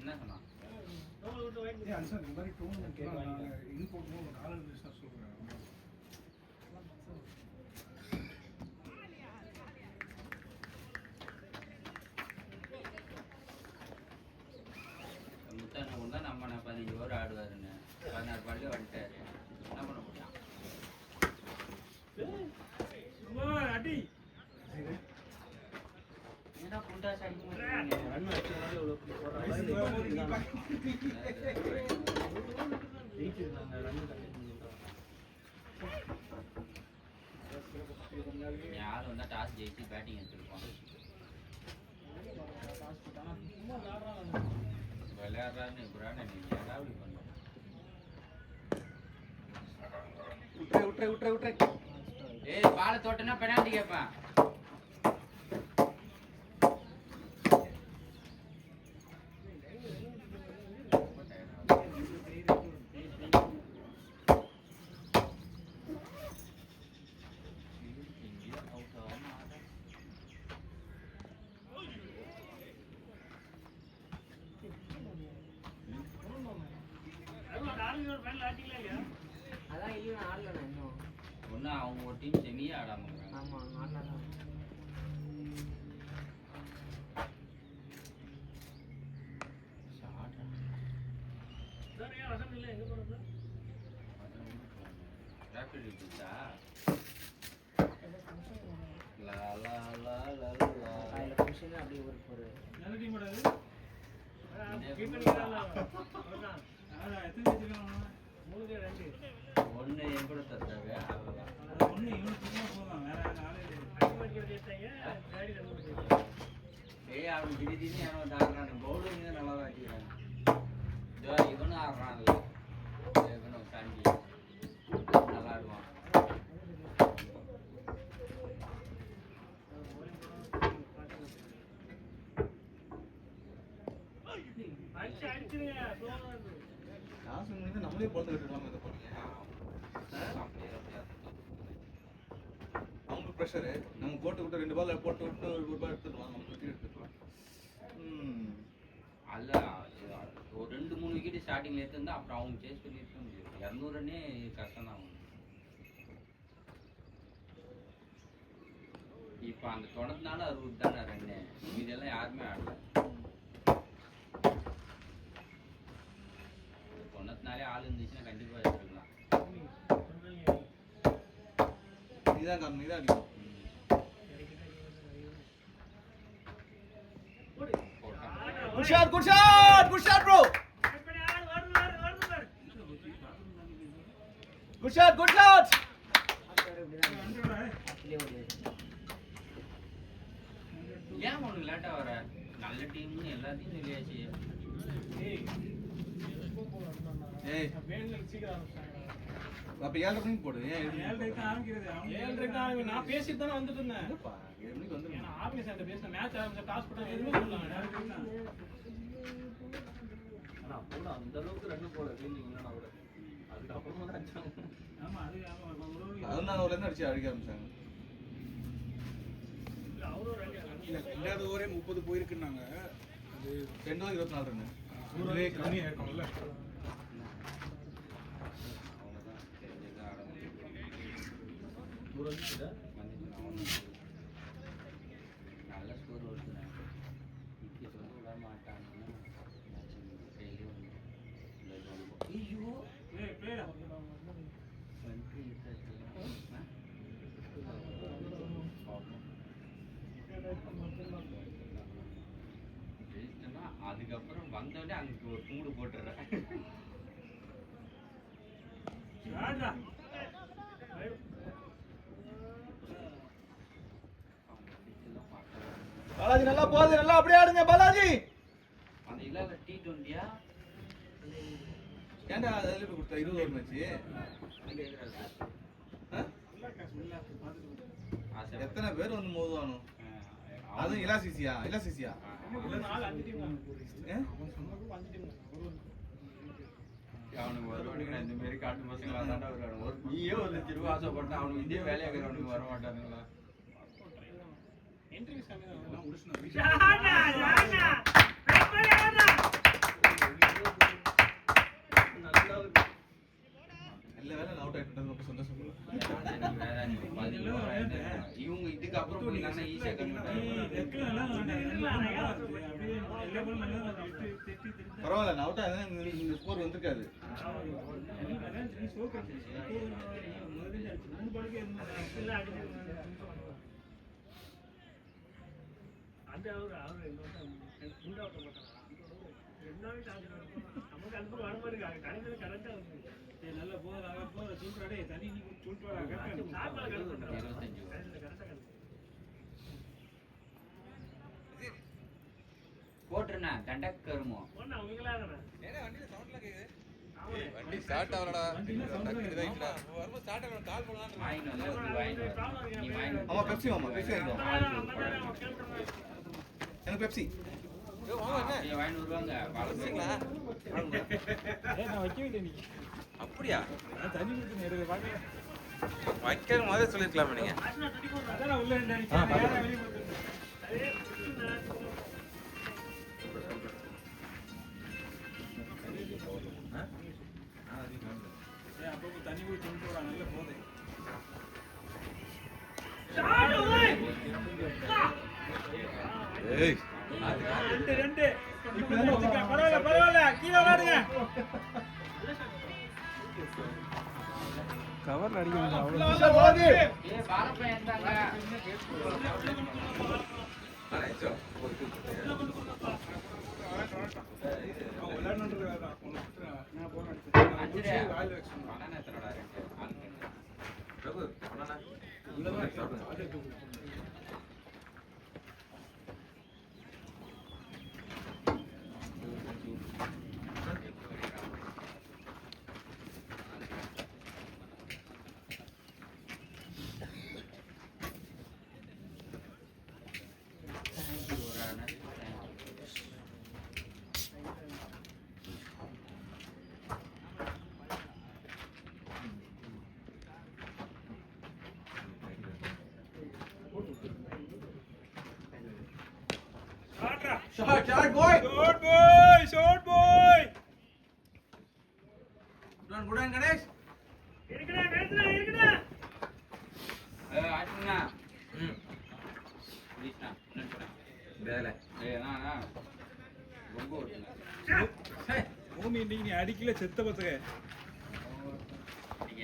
என்ன சொன்னா? சார் இந்த மாதிரி டோர்னமெண்ட் இன்போர்ட் காலேஜ் பிஸ்னஸ் சொல்கிறேன். முத்தனை ஒன்றா நம்ம 15 ஓவர் ஆடுவாருன்னு 16 பால்ல வந்துட்டாரு. என்ன பண்ண முடியும்? அடி ஏன்னா புண்டாஸ் அடிக்க ரன் அடிச்ச மாதிரி ஒரு யாரும் வந்தா டாஸ் ஜெயிச்சு பேட்டிங் எடுத்துருப்பான். விளையாடுறான்னு இப்படான நீங்க ஏதாவது பண்ண விட்டுறே ஏய் பால தோட்டனா பெனால்டி கேட்பேன். அதான் இல்லையும் ஆடல நான் இன்னும். ஒன்று அவங்க ஒரு டீம் செமியே ஆடாம இருக்கிறாங்க. ஆமாம் ஆடலாம். Rapid இருந்துச்சா? லா லா லா லா லா. அதில் ஃபங்க்ஷனு அப்படியே ஊருக்கு போகிறது. நல்ல டீம் அது கீப் பண்ணிடலாம் எத்தனை வச்சிருக்காங்க? 3-2 ஒன்று என் கூட தருவாங்க அவ்வளோதான். ஒன்று இவனுக்கு சும்மா போதும் வேற ஆளே இல்லை. ஏய் அவன் திடீர்னு யாரோ ஆடுறான். பவுலிங் தான் நல்லா ஆட்டிக்கிறான். இதோ இவனும் ஆடுறான்ல. இவனும் தாண்டி நல்லா ஆடுவான். காசு வந்து நம்மளே போட்டு இருக்கலாமா இதை போறீங்க? அவங்களுக்கு ப்ரெஷரு நம்ம போட்டு விட்டு 2 பால் போட்டு விட்டு ஒரு பால் எடுத்துக்கலாம். நம்ம விக்கெட் எடுத்துக்கலாம். அல்ல ஒரு 2-3 விக்கெட் ஸ்டார்டிங்ல எடுத்திருந்தா அப்புறம் அவங்க சேஸ் பண்ணி இருக்க முடியும். 200 ரன்னே கஷ்டம் தான். இப்போ அந்த தொடர்ந்தால 60 தானே ரன்னு. இதெல்லாம் யாருமே ஆடல. தொண்ணூத்தினாலே ஆள் இருந்துச்சுன்னா கண்டிப்பா எடுத்துக்கலாம். நீதான் காரணம், நீதான் அடிக்கும். Good shot bro. Good shot. ஏன் உனக்கு லேட்டா வர? நல்ல டீம்னு எல்லாத்தையும் சொல்லியாச்சு. ஏய் அப்ப 7:30 மணிக்கு போடு. ஏன் 7:30 ஆரம்பிக்கிறது. 7:30 நான் பேசிட்டு தானே வந்துட்டு இருந்தேன். 7 மணிக்கு வந்துருங்க. ஆபீஸ்ல பேசின மேட்ச் ஆரம்பிச்ச காசு போட்டா எதுவுமே சொல்லலாம் ஆனா கூட அந்த அளவுக்கு ரன் போல ஃபீல்டிங்லாம் கூட அதுக்கப்புறமா தான் அடிச்சாங்க. ஆமா அது ஆமா 14 ஓவர்ல இருந்து அடிக்க ஆரம்பிச்சாங்க. அவரும் இல்ல இல்லாத ஓவரே 30 போயிருக்குன்னாங்க. அது 2 ஓவர் 24 ரன். ஊரே கம்மியா இருக்கும்ல. அவ்வளவுதான் தெரிஞ்சது ஆட ஒரு ரன் இல்ல நல்ல ஸ்கோர் வருதுண்ணா. விக்கெட் வந்து விட மாட்டாங்கன்னா கையிலே வந்து ஐயோ பேரா அதுக்கப்புறம் வந்தோடனே அங்க ஒரு கூடு போட்டுறேன். ராஜா பாலாஜி நல்லா போகுது, நல்லா அப்படியே ஆடுங்க பாலாஜி. அந்த இல்லாத T20 ஏன்டா அதுல போய் கொடுத்தா 20 ஓவர் மேட்ச்? எத்தனை பேர் வந்து மோதுவானோ? அதுவும் இலாசிசியா? நாலு அஞ்சு டீம் அவனுக்கு வருவானுங்க இந்த மாதிரி காட்டு பசங்களா தாண்டா வருவானு. ஒரு நீயே வந்து திரும்ப ஆசைப்பட்டா அவனுக்கு இதே வேலையாக இருக்கிறவனுக்கு வர மாட்டானுங்களா? என்ட்ரி கம்மி எல்லாம் முடிச்சுனா ராஜா ராஜா நல்ல வேலை அவுட் ஆயிட்டு ரொம்ப சந்தோஷம். இவங்க இதுக்கப்புறம் போயிட்டாங்கன்னா ஈஸியா பரவாயில்ல, நான் அவுட் ஆயிருந்தா இந்த ஸ்கோர் வந்திருக்காது. அந்த அவரு நமக்கு அனுப்ப வர மாதிரி கடைசியில் கரெக்டா நல்லா போகிற சூப்பராடே தனி நீ சூப்பரா கரெக்டாக 25 போட்டுருண்ணா தண்டக்கருமோ அவங்களா வண்டி ஸ்டார்ட் ஆகலடா. டக்குனு இதாயிடுச்சுடா. வரும்போது ஸ்டார்ட் ஆகல, கால் பண்ணலாம்னு வாங்கிட்டு வந்து நீ வாங்கிட்டு ஆமா பெப்சி வாங்கிக்கோ. எனக்கு பெப்சி. வாங்கிட்டு வருவாங்க வந்தீங்களா? நான் வைக்கவே நீ அப்படியா? தனி கொடுத்து நேரத்தை பார்க்கல வைக்க முதல்ல சொல்லிருக்கலாமே நீங்க. அதான் உள்ள வெளியே அப்போ தண்ணி போய் துணி போடா நல்ல போதை ஏய் ரெண்டு பரவாயில்ல பரவாயில்ல கீழே விளாடுங்க கவர்ல அடிக்கணும் அவ்வளவு ஏ பாலப்பையன் இருந்தாங்க அரைச்சோ. அஞ்சு பணம் எத்தனடா இருக்கு பிரபு அண்ணா Shot boy. Short boy. Good on Ganesh. இருக்குடா ஆச்சுண்ணா ப்ளீஸ்ண்ணா வேலை ரொம்ப ஓட்டுங்க பூமி இன்னைக்கு நீ அடிக்கல செத்த பத்துக்க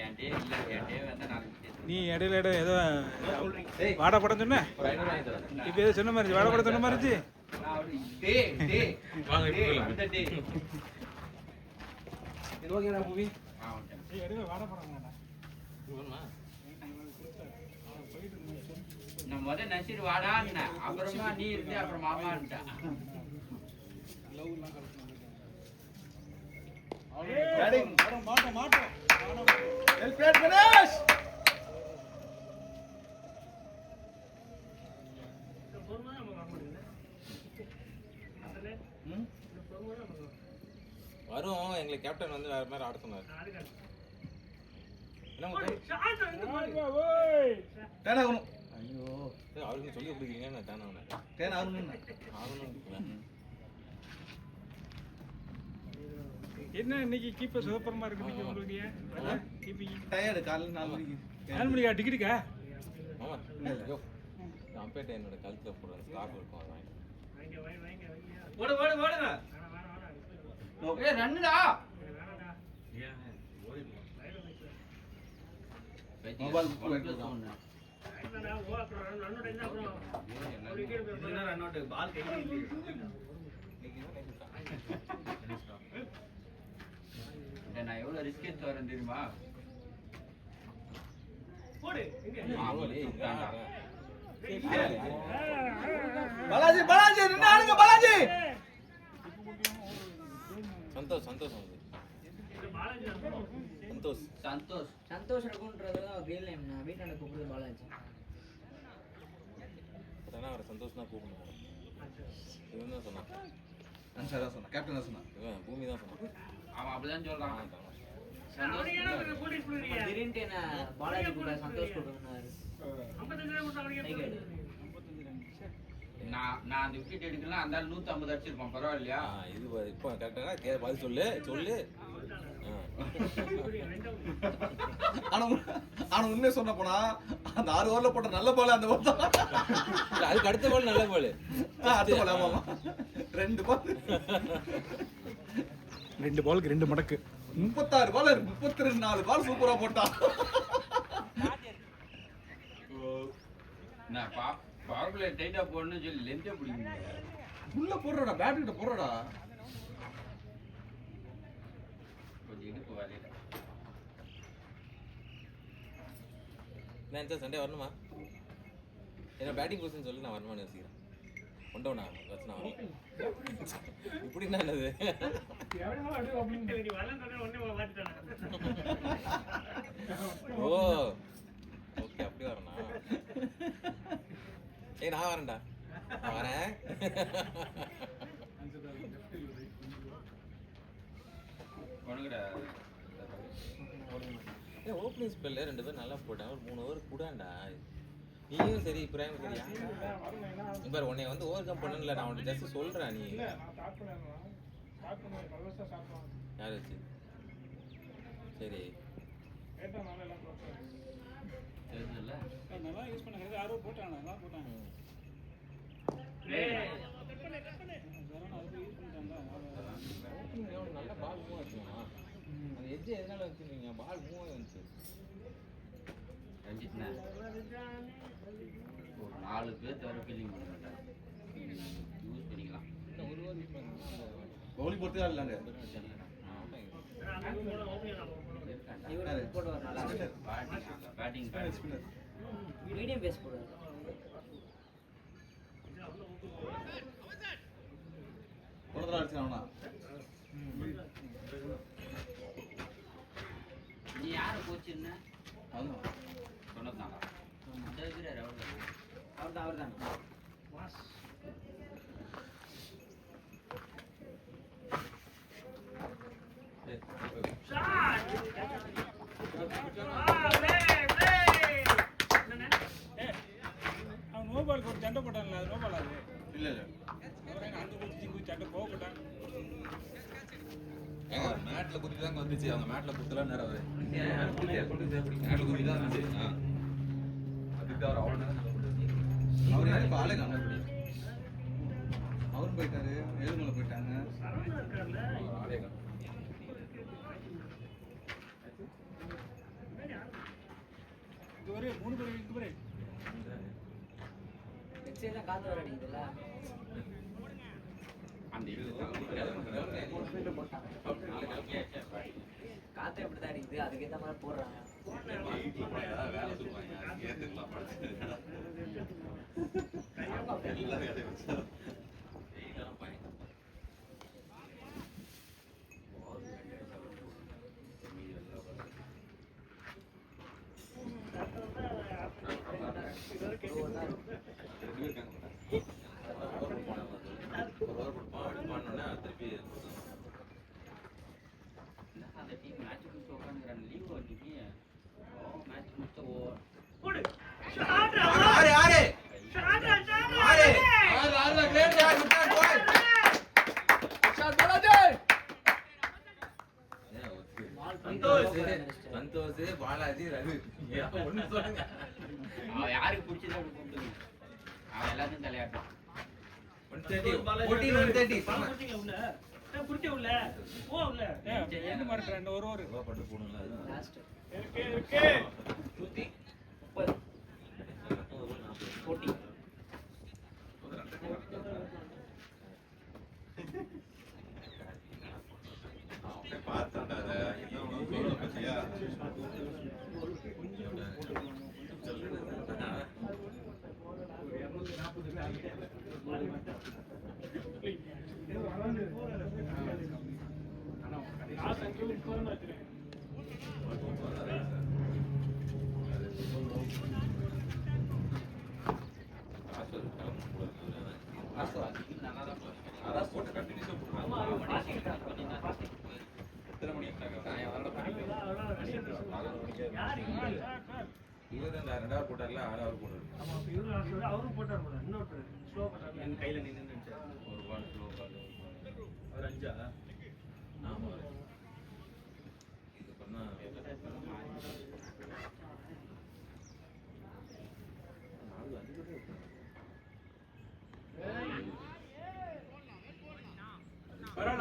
என்கிட்டே இல்லை என்கிட்டே வந்தால் நாளைக்கு நீ இடையில ஏதோ வாடா படம் சொன்ன இப்ப ஏதோ சொன்ன மாதிரி வாடா படம் சொன்ன மாதிரி நான் முதல் நசீர் வாடான்னு அப்புறமா நீ இருந்து அப்புறம் மாமான்ட்டா Well played Ganesh. வரும் எங்களுக்கு கேப்டன் வந்து வேற மாதிரி ஆட சொன்னார். என்ன டேன் ஆகணும். ஐயோ அவருக்கு சொல்லி கொடுக்குறீங்க நான் டேன் ஆகணும். டேன் ஆகணும். என்ன இன்னைக்கு கீப்பர் சூப்பரமா இருக்கு இன்னைக்கு உங்களுக்கு ஏன் கீப்பிங் டயர்டு காலையில் 4 மணிக்கு. 4 மணிக்கா டிக்கெட்டுக்கா? ஆமா ஐயோ அம்பேட்டை என்னோட கழுத்தில் போடுற ஸ்டாக் இருக்கும் அதான். ஓடு ஓடு ஓடுங்க. ஏய் ரன்னுடா. மொபைல் புக் இதுல ரன் அவுட் பால் கையில இல்லையே. நான் எவ்வளவு ரிஸ்க் எடுத்து வரேன் தெரியுமா? பாலாஜி பாலாஜி நின்னு ஆடுங்க பாலாஜி. சந்தோஷ் சந்தோஷ் சந்தோஷ் சந்தோஷ் சந்தோஷ் இருக்குன்றது ரியல் நேம். நான் வீட்டாண்ட கூப்பிடுறது பாலாஜி. அதான் அவரை சந்தோஷ் தான் கூப்பிடணும். இவன் தான் சொன்னான். அன்சாரா சொன்னா, கேப்டன் தான் சொன்னா. இவன் பூமி தான் சொன்னான். அவன் அப்படிதான் சொல்றான். திடீர்னு என்ன பாலாஜி கூட சந்தோஷ் கொடுக்குறாரு. நான் அந்த விக்கெட் எடுக்கலாம் அந்த 150 அடிச்சிருப்பான். பரவாயில்லையா? இது இப்போ கரெக்டாக பதில் சொல்லு சொல்லு. ஆனா உண்மையை சொன்ன போனா அந்த 6 ஓவர்ல போட்ட நல்ல பால் அந்த பால் தான். அதுக்கு அடுத்த பால் நல்ல பால். அடுத்த பால் ஆமா 2 பால் 2 பாலுக்கு 2 மடக்கு 36 பால் 34 பால் சூப்பரா போட்டான். நான் பவர் பிளே டைட்டா போடணும்னு சொல்லி லென்த்தே பிடிக்கல. உள்ள போடுறடா, பேட் கிட்ட போடுறடா. கொஞ்சம் இடுப்பு வரையில. நான் சண்டே வரணுமா? என்ன பேட்டிங் பொசிஷன் சொல்லி நான் வரணுமான்னு யோசிக்கிறேன். கொண்டவனா வச்சுனா வரும். இப்படி என்ன என்னது? ஓ ஓகே அப்படி வரணும். ஏய் நான் வரேன்டா. நான் வரேன். உனக்குடா ஏன் ஓப்பனிங் ஸ்பெல்ல 2 பேர் நல்லா போட்டாங்க. ஒரு 3 ஓவர் கூடாண்டா. நீயும் சரி இப்ராஹிம் சரியா? பாரு உன்னை வந்து ஓவர் கம் பண்ணல. நான் உன்கிட்ட ஜஸ்ட் சொல்றேன். நீ யார் வச்சு சரி தெரியுதுல்ல? நல்லா யூஸ் பண்ண யாரோ போட்டாங்க நல்லா போட்டாங்க. நல்ல பால் மூவ் ஆச்சுமா. அந்த எட்ஜ் எதனால வச்சிருக்கீங்க? பால் மூவ் ஆகி வந்துச்சு. ரஞ்சித்ண்ணா ஒரு 4 பேர் தவிர ஃபீலிங் பண்ண மாட்டேன். யூஸ் பண்ணிக்கலாம். இன்னும் ஒரு ஓவர் யூஸ் பண்ணுங்க. பவுலிங் போட்டே ஆடலாங்க. இவரு போடுவார் நல்லா. பேட்டிங் மீடியம் பேஸ் போடுவார். போனதா அடிச்சானா? நீ யாரை கோச்சிருந்த? அதுதான் சொன்னதுனால அவர்தான் அவன் நோ பாலுக்கு ஒரு சண்டை போட்டான்ல, அது நோ பால் அது இல்ல இல்ல அந்த குச்சி சண்டை கோவப்பட்டான். மேட்ல குத்தி தான் வந்துச்சு. அவங்க மேட்ல குத்தலாம் நேரம் அது மேட்ல குத்தி தான் வந்துச்சு. அதுக்கு அவர் அவ்வளோ அவர் யாரும் இப்போ ஆளே காண. அவரும் போயிட்டாரு, ஏழுமலை போயிட்டாங்க. ஆளே இது ஒரு 3 பேர் இங்க பாரு. எக்ஸைலாம் காத்து வர அடிக்குதுல்ல. அந்த காத்து எப்படிதான் அடிக்குது, அதுக்கேற்ற மாதிரி போடுறாங்க. வேலை சொல்லுவாங்க ஏத்துக்கலாம் சந்தோஷ் பாலாஜி ரவி ஒண்ணு சொல்லுங்க. அவன் யாருக்கு பிடிச்சதோ அப்படி கூப்பிட்டுங்க. அவன் எல்லாத்தையும் தலையாட்டான். 130 14 130 பணம் கொடுத்தீங்களா உள்ள? குடிச்ச உள்ள போ உள்ள என்ன மாட்டேன் இந்த ஒரு ரூபா பட்டு போடுங்களா லாஸ்ட் இருக்கு 30 40 பார்த்தா பத்தியா ரெண்டாவது போட்டார்ல ஆறாவது போட்டாரு. அவரும் போட்டார் போல இன்னொரு ஸ்லோ போட்டார் என் கையில நின்று ஒரு பால் ஸ்லோ பால் ஒரு 5 ஆமா இதுக்கப்புறம் தான்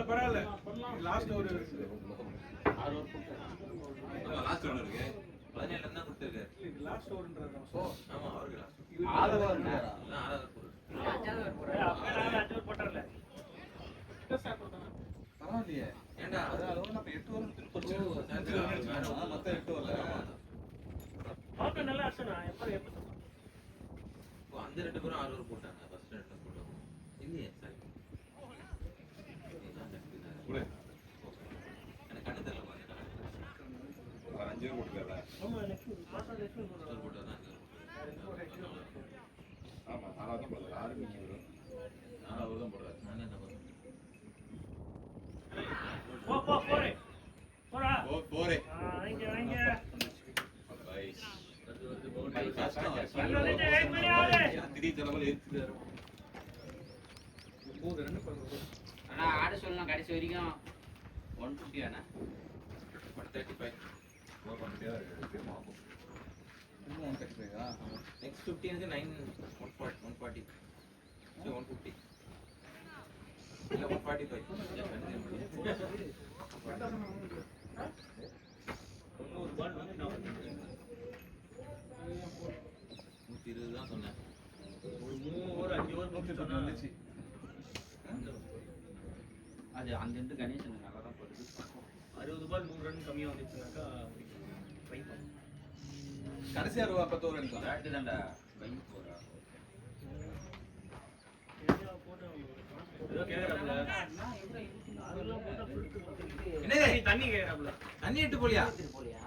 பரவாயில்ல லாஸ்ட் ஒரு லாஸ்ட் ஒன்று இருக்கு 17 தான் கொடுத்துருக்காரு. லாஸ்ட் ஓவர்ன்றது ஓ ஆமா அவருக்கு லாஸ்ட் ஆறு ஓவர் நேரம். ஆறாவது போடுறாரு. போட்டார்ல பரவாயில்லையே ஏண்டா அதோட நம்ம 8 ஓவர் மொத்தம் 8 வரல. பார்க்க நல்லா அடிச்சனா எப்ப ஓ அந்த ரெண்டு பேரும் 6 ஓவர் போட்டாங்க. ஃபர்ஸ்ட் ரெண்டு போட்டாங்க. இல்லையே சாரி. எனக்கு கண்ணு தெரியல பாருங்க. ஒரு 5 ஓவர் போட்டுக்கல. ஆமா நெக்ஸ்ட் மாசம் நெக்ஸ்ட் ஒரு போட்டா தான் ஆமா 4 தான் போடுறாரு 6 மீன் வரும் 4 தான் போடுறாரு. நான் என்ன பண்ணுவேன்? போ போறே போடா போரே வாங்க வாங்க கஷ்டம் வந்து வெயிட் பண்ணி ஆளு திடீர் தலைமையில் ஏற்றுதாரு. போகுது ரெண்டு பண்ணுறது ஆனா ஆட சொல்லலாம் கடைசி வரைக்கும் 150 ஆனா 135 ஓவர் பண்ணிட்டே இருக்கு மாகும். இன்னும் 135 நெக்ஸ்ட் 15 க்கு 140 சோ 150 இல்ல 145 ஒரு பால் வந்து நான் 120 தான் சொன்னேன். ஒரு 3 ஓவர் 5 ஓவர் போட்டு சொன்னா வந்துச்சு அது அந்த ரெண்டு கணேசன் நல்லா தான் போடுது. 60 பால் 100 ரன் கம்மியா வந்துச்சுனாக்கா ட்ரை பண்ணு. கடைசியா ரூபா 10 ஓவர் அடிக்கலாம் பேட்டு தான்டா பை போறா. ஏதோ கேக்குறாப்ல அதெல்லாம் போட்டா ஃபுல் என்னது தண்ணி கேக்குறாப்ல தண்ணி இட்டு போலியா? போலியா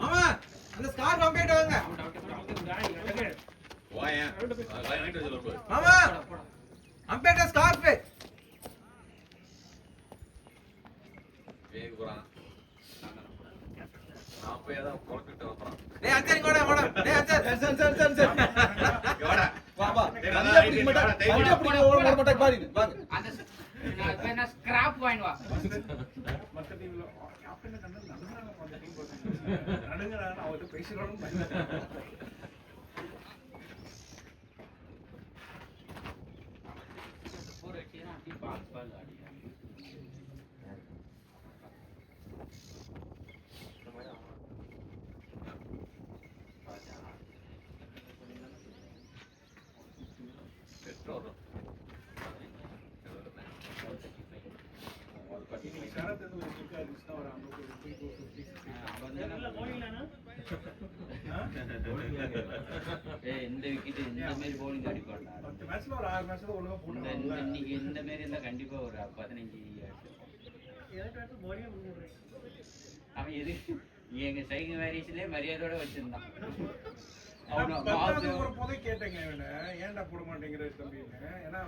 மாமா அந்த ஸ்கார்ஃப் அம்பேட் வாங்க. வாயேன் வாங்கிட்டு வந்து மாமா அம்பேட் ஸ்கார்ஃப் வேக போறான் அப்பயே தான் பொறுக்கிட்டு வரான் டேய் அஞ்சரி கோடா போடா. டேய் அஞ்சரி சரி எவடா வா வா அந்த நான் வேணா ஸ்கிராப் வாங்கி வா. மத்த டீம்ல கேப்டன் கண்ணு நடுங்கறாங்க அந்த டீம் பர்சன் நடுங்கறாங்க அவர்ட்ட பேசிறோம் போர் அடிச்சா அப்படி பால் பால் ஆடி. பெட்ரோல் இன்னைக்கு சரத் ஒரு கிக் அடிச்சா ஒரு 50 அவன் எல்லாம் போனீங்களாண்ணா இந்த விக்கெட் இந்த மாதிரி bowling அடிப்பான்டா. 10 மேட்ச்ல ஒரு 6 மேட்ச்ல ஒழுங்கா போடுறாங்க இன்னைக்கு இந்த மாதிரி இருந்தா கண்டிப்பா ஒரு 15 எனக்கு போடியே முடிஞ்சிடுறேன் அவன் எது எங்க சைக்கிள் வேரியேஷன்லயே மரியாதையோட வச்சிருந்தான். பத்தாவது ஒரு போதே கேட்டேங்க இவனை ஏன்டா போட மாட்டேங்கிற தம்பின்னு ஏன்னா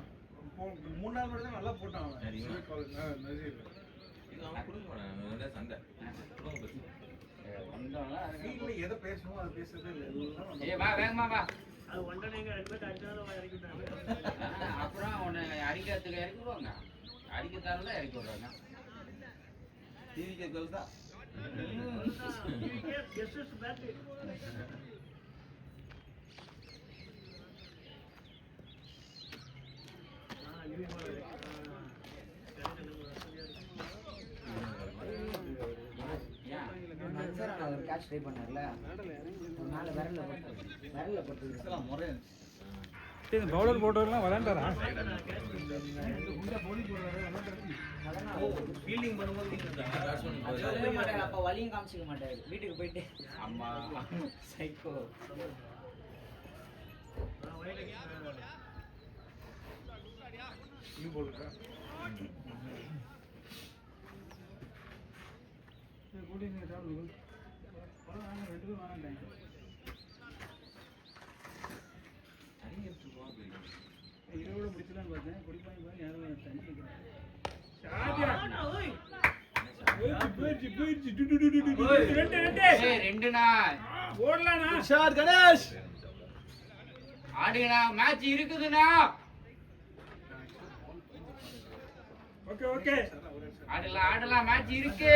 3 நாள் மட்டும் தான் நல்லா போட்டான் அவன் நசீர் இது அவன் கொடுக்க மாட்டான். சண்டை கொடுங்க பஸ். வீட்டுல எதை பேசணும் அதை பேசுறதே இல்லை எல்லாம் ஏய் வா வேகமா வா. அது ஒன்றரைங்க 2 பேர் அடிச்சாலும் இறக்கிட்டாங்க அப்புறம் உன்னை அடிக்கிறதுக்கு இறக்கி விடுவாங்க. அடிக்கிறதால இறக்கி விடுறாங்க. டிவிக்கு கோல் தான். ஜஸ்ட் பேக் அவர் கேட்ச் ட்ரை பண்ணார்ல மேல விரல்ல போட்டு பவுலர் போட்டவரெல்லாம் விளையாண்டாரா ஃபீல்டிங் பண்ணும்போது சொல்லவே மாட்டாரு அப்ப வலியும் காமிச்சிக்க மாட்டாரு வீட்டுக்கு போயிட்டு அம்மா சைக்கோ நீ போடுறா கூட்டிங்க சாப்பிடுங்க பரவாயில்ல 2 பேரும் வாங்க இதோட முடிச்சலான்னு பார்த்தேன் குடிப்பாங்க பாரு யாரும் தண்ணி கேட்குறாங்க ரெண்டுண்ணா ஓடலாண்ணா ஷாட் கணேஷ் ஆடுங்கண்ணா மேட்ச் இருக்குதுண்ணா ஓகே ஓகே ஆடலாம் மேட்ச் இருக்கு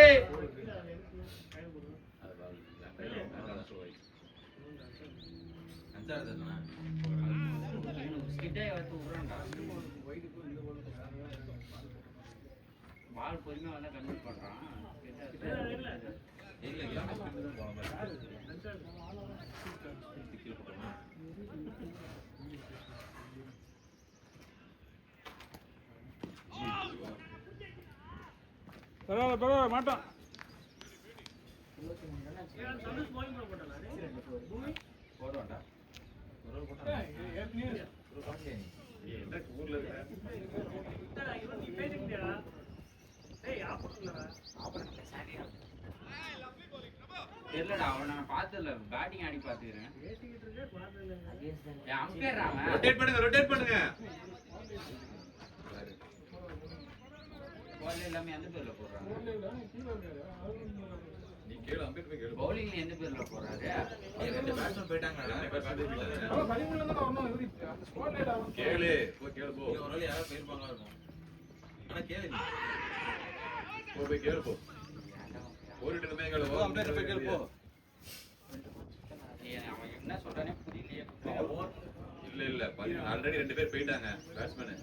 பால் பொறுமையா வந்தா கன்வெர்ட் பண்றான் பரவாயில்ல மாட்டோம் போடுவாண்டா தெரியலடா அவன் நான் பார்த்ததில்ல பேட்டிங் ஆடி பாத்துக்கிறேன் அம்பேர் அவன் ரொட்டேட் பண்ணுங்க பால் எல்லாமே எந்த பேர்ல போடுறாங்க நீ கேளு அம்பேர் போய் கேளு பவுலிங்ல எந்த பேர்ல போடுறாரு ரெண்டு பேட்ஸ்மேன் போயிட்டாங்கடா கேளு போய் கேளு போ ஒரு வேளை யாரோ போயிருப்பாங்க இருக்கும் ஆனா கேளு நீ போய் கேளு போ ஓடிட்டு இருந்தே கேளு போ அம்பேர் போய் கேளு போ அவன் என்ன சொல்றானே புரியலையே இல்ல ஆல்ரெடி 2 பேர் போயிட்டாங்க பேட்ஸ்மேன்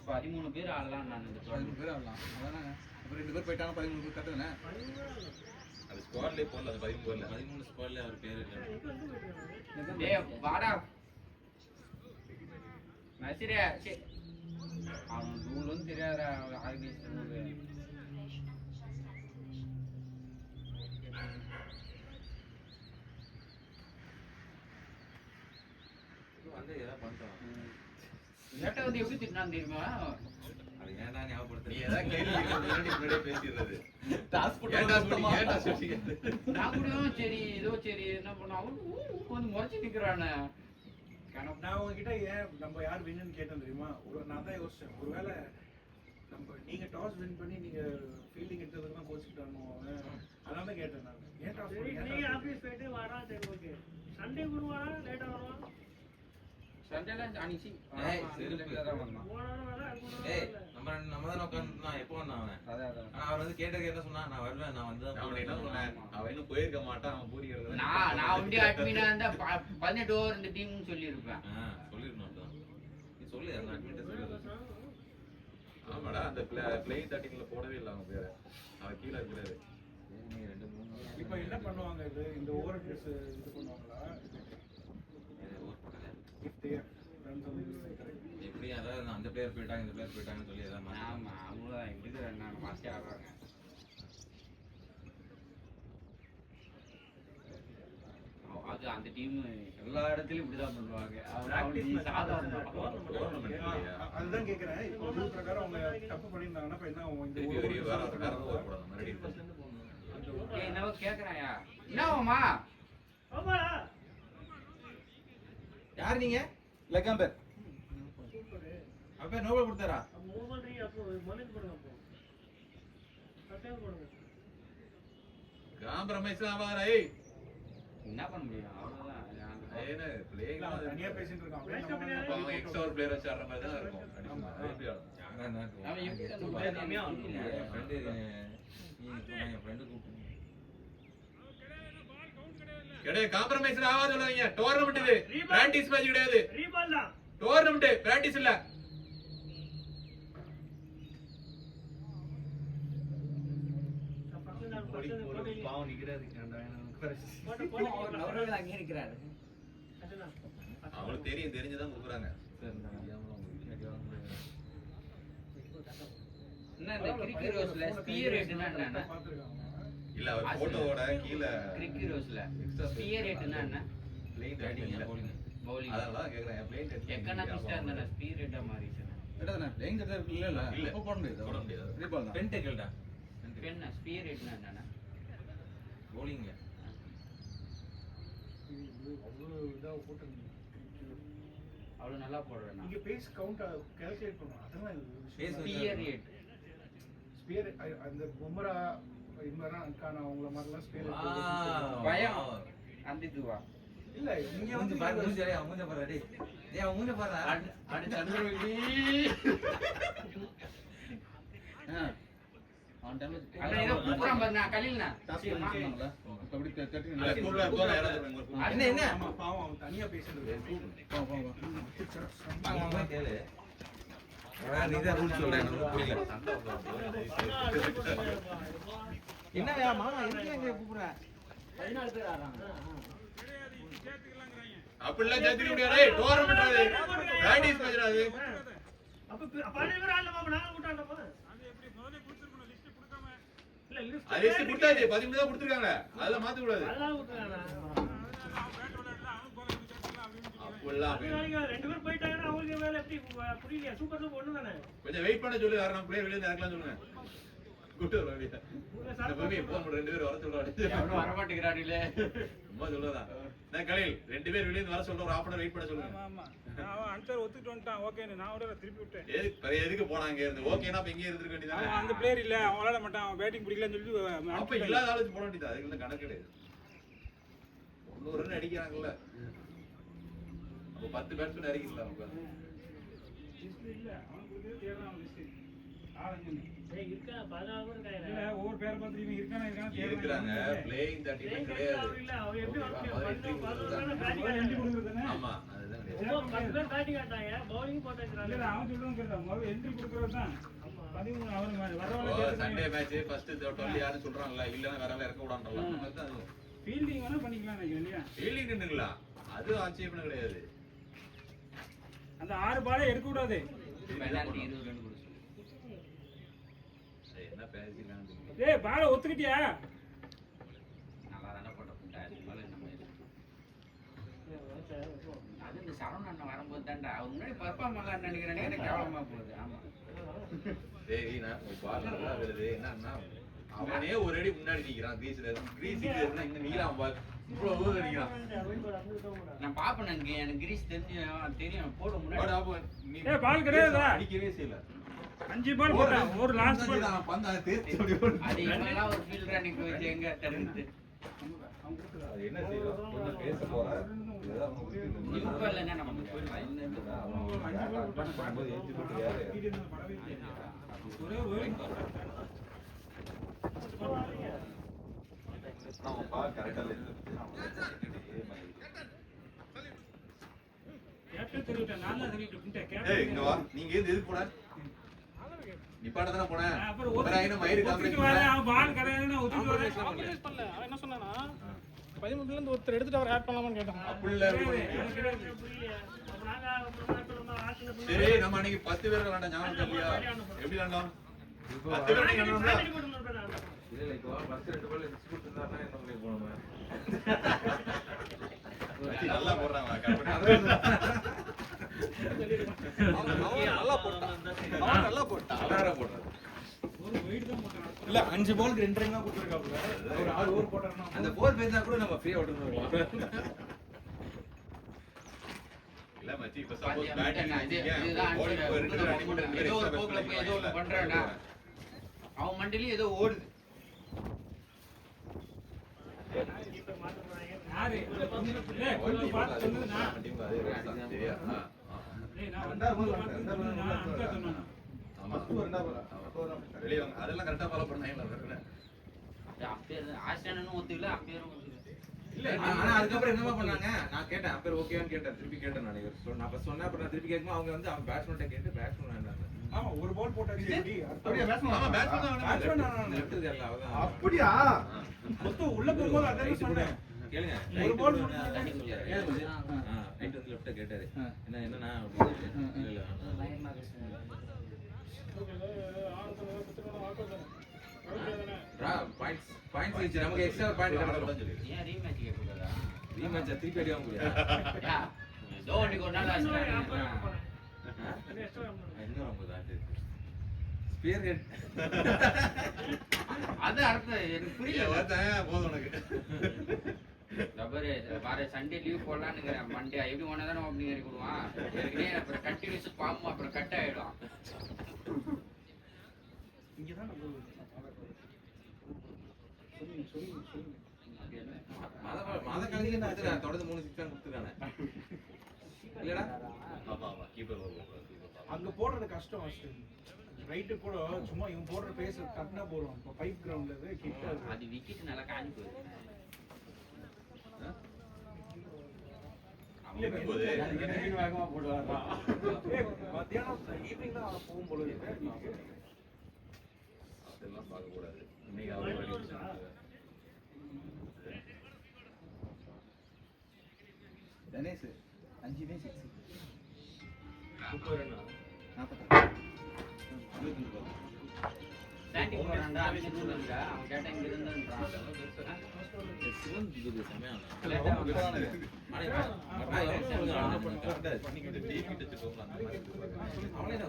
13 பேர் ஆடலாம் நான் இந்த 13 பேர் ஆடலாம் அதானே அப்ப 2 பேர் போயிட்டாங்க 13 பேர் கரெக்ட் தானே அது ஸ்குவாட்லயே போடல அது 13 ஸ்குவாட்லயே அவர் பேர் இல்ல டேய் வாடா நசிரே அவன் ரூலும் தெரியாதா ஆர்கனைஸ் ரூல் வந்து ஏதா பண்ணிட்டோம் ஏட்ட வந்து எப்படி திட்டினான் தெரியுமா அது ஏன்டா ஞாபகப்படுத்த நீ ஏதா கேள்வி முன்னாடியே பேசிடுறது டாஸ் நான் கூட சரி ஏதோ சரி என்ன பண்ண அவன் வந்து முறைச்சு நிக்கிறானே நான் உங்ககிட்ட ஏன் நம்ம யார் வின்னு கேட்டேன் தெரியுமா நான் தான் யோசிச்சேன் ஒருவேளை நம்ம நீங்க டாஸ் வின் பண்ணி நீங்க ஃபீல்டிங் எடுத்ததுக்கு தான் கோச்சிட்டானோ அதனால தான் கேட்டேன் நான் ஏன் டாஸ் நீ ஆபீஸ் போயிட்டு வரா சரி ஓகே சண்டே குருவாரா லேட்டா வருவான் சண்டேல அனிசி ஏய் செருப்பு தான் வந்தான் ஏய் நம்ம தான் உட்கார்ந்துட்டான் எப்போ வந்தான் அவன் அதான் ஆனா அவர் வந்து கேட்டதுக்கு என்ன சொன்னா நான் வருவேன் நான் வந்து அவன் என்ன சொன்னேன் அவன் இன்னும் போயிருக்க மாட்டான் அவன் பூரிக்கிறது நான் வந்து அட்மினா இருந்தா 18 ஓவர் இந்த டீம்னு சொல்லியிருப்பேன் சொல்லிடணும் அதான் நீ சொல்லு அந்த அட்மிட்ட சொல்லு ஆமாடா அந்த பிளேயிங் 13ல போடவே இல்லை அவன் பேரை அவன் கீழே இருக்கிறாரு நீ 2-3 இப்போ என்ன பண்ணுவாங்க இந்த ஓவர் ட்ரெஸ் இது பண்ணுவாங்களா if they run something எப்படி அதாவது அந்த பிளேயர் போயிட்டாங்க இந்த பிளேயர் போயிட்டாங்கன்னு சொல்லி எதாவது ஆமா அவங்கள இருக்கிற நான் மாஸ்டே ஆடுறாங்க அது அந்த டீம் எல்லா இடத்துலயும் இப்படிதான் பண்ணுவாங்க அதுதான் கேக்குறேன் இப்போ ரூல் பிரகாரம் அவங்க தப்பு பண்ணிருந்தாங்கன்னா இப்ப என்ன இந்த என்னவோ கேக்குறாயா என்னவாமா யார் நீங்க லெக்கம்பர் அப்ப நோபல் கொடுத்தாரா காம்பரமைஸ் ஆவாரா என்ன பண்ண முடியும் அவ்வளவுதான் ஏன்னா பிளேயிங் தனியா பேசிட்டு இருக்கான் அப்படியே அப்ப அவன் எக்ஸ்ட்ரா ஒரு பிளேயர் வச்சு ஆடுற மாதிரி தான் இருக்கும் அடிக்கும் அது எப்படி ஆடும் அவன் எப்படி அந்த player கம்மியா வந்து என் ஃப்ரெண்டு என் ஃப்ரெண்டு கூப்பிட்டு கிடையாது காம்ப்ரமைஸ் ஆகாது சொல்லாதீங்க டோர்னமெண்ட் இது பிராக்டிஸ் மேட்ச் கிடையாது ரீபால் தான் டோர்னமெண்ட் பிராக்டிஸ் இல்ல பாவம் நிக்கிறாரு அவர்கள் அங்கே இருக்கிறாரு அவங்களுக்கு தெரிஞ்சுதான் கொடுக்குறாங்க என்ன இந்த கிரிக்கெட் ரோஸ்ல ஸ்பியர் ரேட்னா என்ன இல்ல அவர் போட்டோவோட கீழ கிரிக்கெட் ரோஸ்ல ஸ்பியர் ரேட்னா என்ன பிளேயிங் ரேட்டிங் இல்ல பவுலிங் அதனால கேக்குறேன் பிளேயிங் ரேட்டிங் எக்கனாமிஸ்டா இருந்தா ஸ்பியர் ரேட்டா மாறிச்சு பிளேயிங் கட்ட இல்ல இல்ல. இல்ல போட முடியாது போட முடியாது. ரீபால் தான் பென்டெக்கிள்டா என்ன ஸ்பியர் ரேட்னா என்ன bowlingல அவ்வளவு இதா போட்டு அவ்வளவு நல்லா போடுறேன் இங்க பேஸ் கவுண்ட் கால்குலேட் பண்ணுவோம் அதெல்லாம் Pace ஸ்பியர் ரேட் ஸ்பியர் அந்த பும்ரா இம்ரான் அன்கான் அவங்கள மாதிரிலாம் ஸ்பியர் பயம் அந்த இதுவா இல்ல இங்க மூஞ்சி வந்து பாரு மூஞ்சி அவன் மூஞ்ச பாரு டேய் டேய் அவன் மூஞ்ச பாரு அடி சந்திரவெளி ஆன் டைம்ல அண்ணா ஏதோ கூப்பிடுறான் பாருண்ணா கலில்ண்ணா டாஸ்க் பண்ணாங்கல அப்படி தட்டி இல்ல ஸ்கூல்ல போனா யாராவது என்ன என்ன ஆமா பாவம் அவன் தனியா பேசிட்டு இருக்கான் அங்க போய் கேளு நீ தான் ரூல் சொல்ற எனக்கு புரியல என்னயா மாமா எதுக்கு அங்க கூப்பிடுற 14 பேர் ஆடுறாங்க அப்படிலாம் ஜெயிக்க முடியாது டோர்னமெண்ட் அது பிராக்டிஸ் மேட்ச் அது அப்ப 15 பேர் ஆடல பாப்பா நாங்க கூட்டாண்டப்பா இல்ல லிஸ்ட் அது லிஸ்ட் கொடுத்தாச்சு 13 தான் கொடுத்திருக்காங்க அத மாத்த கூடாது அதெல்லாம் கூட்டாங்க அப்படிலாம் ரெண்டு பேர் போயிட்டாங்கன்னா அவங்களுக்கு வேலை எப்படி புரியலையா சூப்பர் சூப்பர் ஒண்ணு தானே கொஞ்சம் வெயிட் பண்ண சொல்லு யாரா பிளேயர் வெளிய இறக்கலாம் சொல்லுங்க கூட்டு வரவே இந்த பூமி போன் ரெண்டு பேர் வர சொல்றாரு எவனும் வர மாட்டேங்கிறாடில சும்மா சொல்றதா நான் கலையில் ரெண்டு பேர் வெளிய வர சொல்ற ஒரு 1/2 வெயிட் பண்ண சொல்லுங்க ஆமா அவன் அன்சர் ஒத்துக்கிட்டு வந்துட்டான் ஓகேன்னு நான் கூட திருப்பி விட்டேன் எதுக்கு போனாங்க இருந்து ஓகேனா அப்ப இங்கே இருந்திருக்க வேண்டியதானே அவன் அந்த பிளேயர் இல்ல அவன் விளையாட மாட்டான் அவன் பேட்டிங் பிடிக்கலன்னு சொல்லி அப்ப இல்லாத ஆளுக்கு போட வேண்டியது அதுக்கு வந்து கணக்கு கிடையாது 100 ரன் அடிக்கிறாங்கல்ல அப்ப 10 பேட்ஸ்மேன் அடிக்கல அவங்க இல்ல அவன் கொடுத்தது தேடுறான் லிஸ்ட் ஆளுங்க ஏய் இருக்கா 14 பேர் இருக்காங்க இல்ல ஒவ்வொரு பேரை பார்த்து இவன் இருக்கானா இருக்கிறாங்க பிளேயிங் 30 மினிட் கிடையாது இல்ல அவ எப்படி வந்து பேட்டிங் என்ட்ரி கொடுக்குறதுதானே ஆமா அதுதான் கிடையாது. 10 பேர் பேட்டிங் ஆட்டாங்க பவுலிங் போட்டு இல்ல வச்சிராங்க அவன் சொல்லுவான் கேட்டா முதல்ல என்ட்ரி கொடுக்குறது தான் 13 அவன் வரவங்க சண்டே மேட்ச் ஃபர்ஸ்ட் 12 யாரும் சொல்றாங்கல்ல இல்லனா வேற வேற இருக்க கூடாதுல ஃபீல்டிங் வேணா பண்ணிக்கலாம் நினைக்கிறேன் இல்லையா ஃபீல்டிங் நின்னுங்களா அது ஆட்சேபணம் கிடையாது அந்த 6 பாலே எடுக்க கூடாது பெனால்டி 20 ரன் கொடுத்து என்ன பேசிக்கலாம் ஏய் பாலை ஒத்துக்கிட்டியா நல்லா தானே போட்ட புண்டா அது மேல நம்ம அது இந்த சரவண அண்ணன் வரும்போது தான்டா அவர் முன்னாடி பர்ஃபார்ம் பண்ணலாம் நினைக்கிறேன் கேவலமா போகுது ஆமா சரி நான் பால் நல்லா வருது என்னன்னா அவனே ஒரு அடி முன்னாடி நிக்கிறான் கிரீஸ்ல இருந்தா இன்னும் நீலாம் பால் இவ்வளவு தூரம் நிக்கிறான் நான் பாப்பேன் எனக்கு கிரீஸ் தெரியும் போட வாடா, முன்னாடி அப்போ நீ ஏய், பால் கிடையாதா? அடிக்கவே செய்யல 5 பால் போட்டான் ஒரு லாஸ்ட் பால் நான் பந்து அதை தேர்த்தி அப்படி போடு. அது இவங்கெல்லாம் ஒரு ஃபீல்டரா நிக்க வச்சு எங்க தெரிஞ்சு அது என்ன செய்யலாம் கொஞ்சம் பேச போறேன் இப்ப இல்லைன்னா நமக்கு ஒரே ஒரு கேப்டன் தெரிவிட்டேன் நான் தான் தெரிவிட்டேன் ஏய் இங்க வா நீங்க எதுக்கு போன நிப்பாட்ட தானே போனேன் அப்புறம் ஒருத்தராயின மயிறு ஒத்துக்கிட்டு வரேன் அவன் பால் கிடையாதுன்னு நான் ஒத்துக்கிட்டு வரேன் காம்ப்ரமைஸ் பண்ணல அவன் என்ன சொன்னானா 13 இருந்து ஒருத்தர் எடுத்துட்டு அவர் ஆட் பண்ணலாமான்னு கேட்டான் அப்படில சரி நம்ம அன்னைக்கு 10 பேர் விளையாண்ட ஞாபகம் இல்லையா எப்படி விளையாண்டோம் 10 பேர் விளையாண்டோம்ல இல்ல இப்போ ஃபர்ஸ்ட் 2 பால் 6 கொடுத்திருந்தாருன்னா என்ன பண்ணி போணுமா நல்லா போடுறாங்க அவன் நல்லா போட்டான் அலாரம் போடுறாங்க ஒரு வெயிட் தான் போட்டான் இல்ல 5 பாலுக்கு 2 ரன் தான் கொடுத்திருக்காப்ல ஒரு 6 ஓவர் போட்டாருன்னா அந்த போல் பேசினா கூட நம்ம ஃப்ரீயா விட்டுருவோம் இல்ல மச்சி இப்ப சப்போஸ் இதுதான் பேட்டிங் ஏதோ ஒரு போக்குல போய் ஏதோ ஒண்ணு பண்றானா அவன் மண்டிலயும் ஏதோ ஓடுது யாரு டேய் கொஞ்சம் பார்த்து சொன்னது நான் டீம் அதே ரேஸ் தான் சரியா டேய் நான் வந்தா நான் அங்க சொன்னேன் வெளியே வாங்க அதெல்லாம் கரெக்டா ஃபாலோ பண்ணாங்க அம்பேர் ஆஸ்டானனும் ஒத்துக்கல அம்பேரும் ஒத்துக்கல இல்ல ஆனா அதுக்கப்புறம் என்னமா பண்ணாங்க நான் கேட்டேன் அப்ப ஓகேவான்னு கேட்டேன் திருப்பி கேட்டேன் நான் நான் அப்ப சொன்னேன் அப்புறம் நான் திருப்பி கேட்கும்போது அவங்க வந்து அவன் பேட்ஸ்மேன்ட்ட கேட்டு பேட்ஸ்மேன் வேண்டாங்க ஆமா ஒரு பால் போட்டாச்சு எப்படி அப்படியே பேட்ஸ்மேன் ஆமா பேட்ஸ்மேன் தான் லெஃப்ட் தெரியல அவதான் அப்படியா மொத்தம் உள்ள போகும்போது அதான் சொன்னேன் கேளுங்க ஒரு ball ரைட் வந்து லெஃப்ட் கேட்டாரு என்னன்னா அப்படின்னு இல்ல பாயிண்ட்ஸ் வச்சு நமக்கு எக்ஸ்ட்ரா பாயிண்ட் கிடைக்கும் ஏன் ரீமேட்ச் கேட்கக்கூடாதா ரீமேட்ச் திருப்பி அடிக்க முடியாது தோனிக்கு ஒரு நாள் ஆஸ்டான இன்னும் ரொம்ப தாட்டு ஸ்பியர் ஹெட் அது அர்த்தம் எனக்கு புரியல பார்த்தேன் போதும் உனக்கு ரப்பரு வார சண்டே லீவ் போடலான்னு மண்டே எப்படி ஒன்னா தானே ஓப்பனிங் இறக்கி விடுவான் ஏற்கனவே அப்புறம் கண்டினியூஸ் பாம்பு அப்புறம் கட் ஆயிடும் இங்கதான் நம்ம சொல்லுங்க மத கணக்கில கொடுத்துருக்கான் தொடர்ந்து 3 6 கொடுத்துருக்கானே இல்லடா ஆமா ஆமா கீப்பர் அங்க போடுறது கஷ்டம் ரைட்டு கூட சும்மா இவன் போடுற பேஸ் கட்டினா போடுவான் இப்போ பைப் கிரவுண்ட்ல கிட்ட அது விக்கெட் நல்லா காணி போகுது வேகமா போடுவாரா மத்தியானம் ஈவினிங் தான் போகும் போல இருக்கு அதெல்லாம் பார்க்க கூடாது இன்னைக்கு அவர் கணேஷ் 5 மே 6 சாண்டி போறான்டா அவன் சொல்லுங்க அவன் கேட்டா இங்க இருந்தான்றான் சிவன் இது சமயம்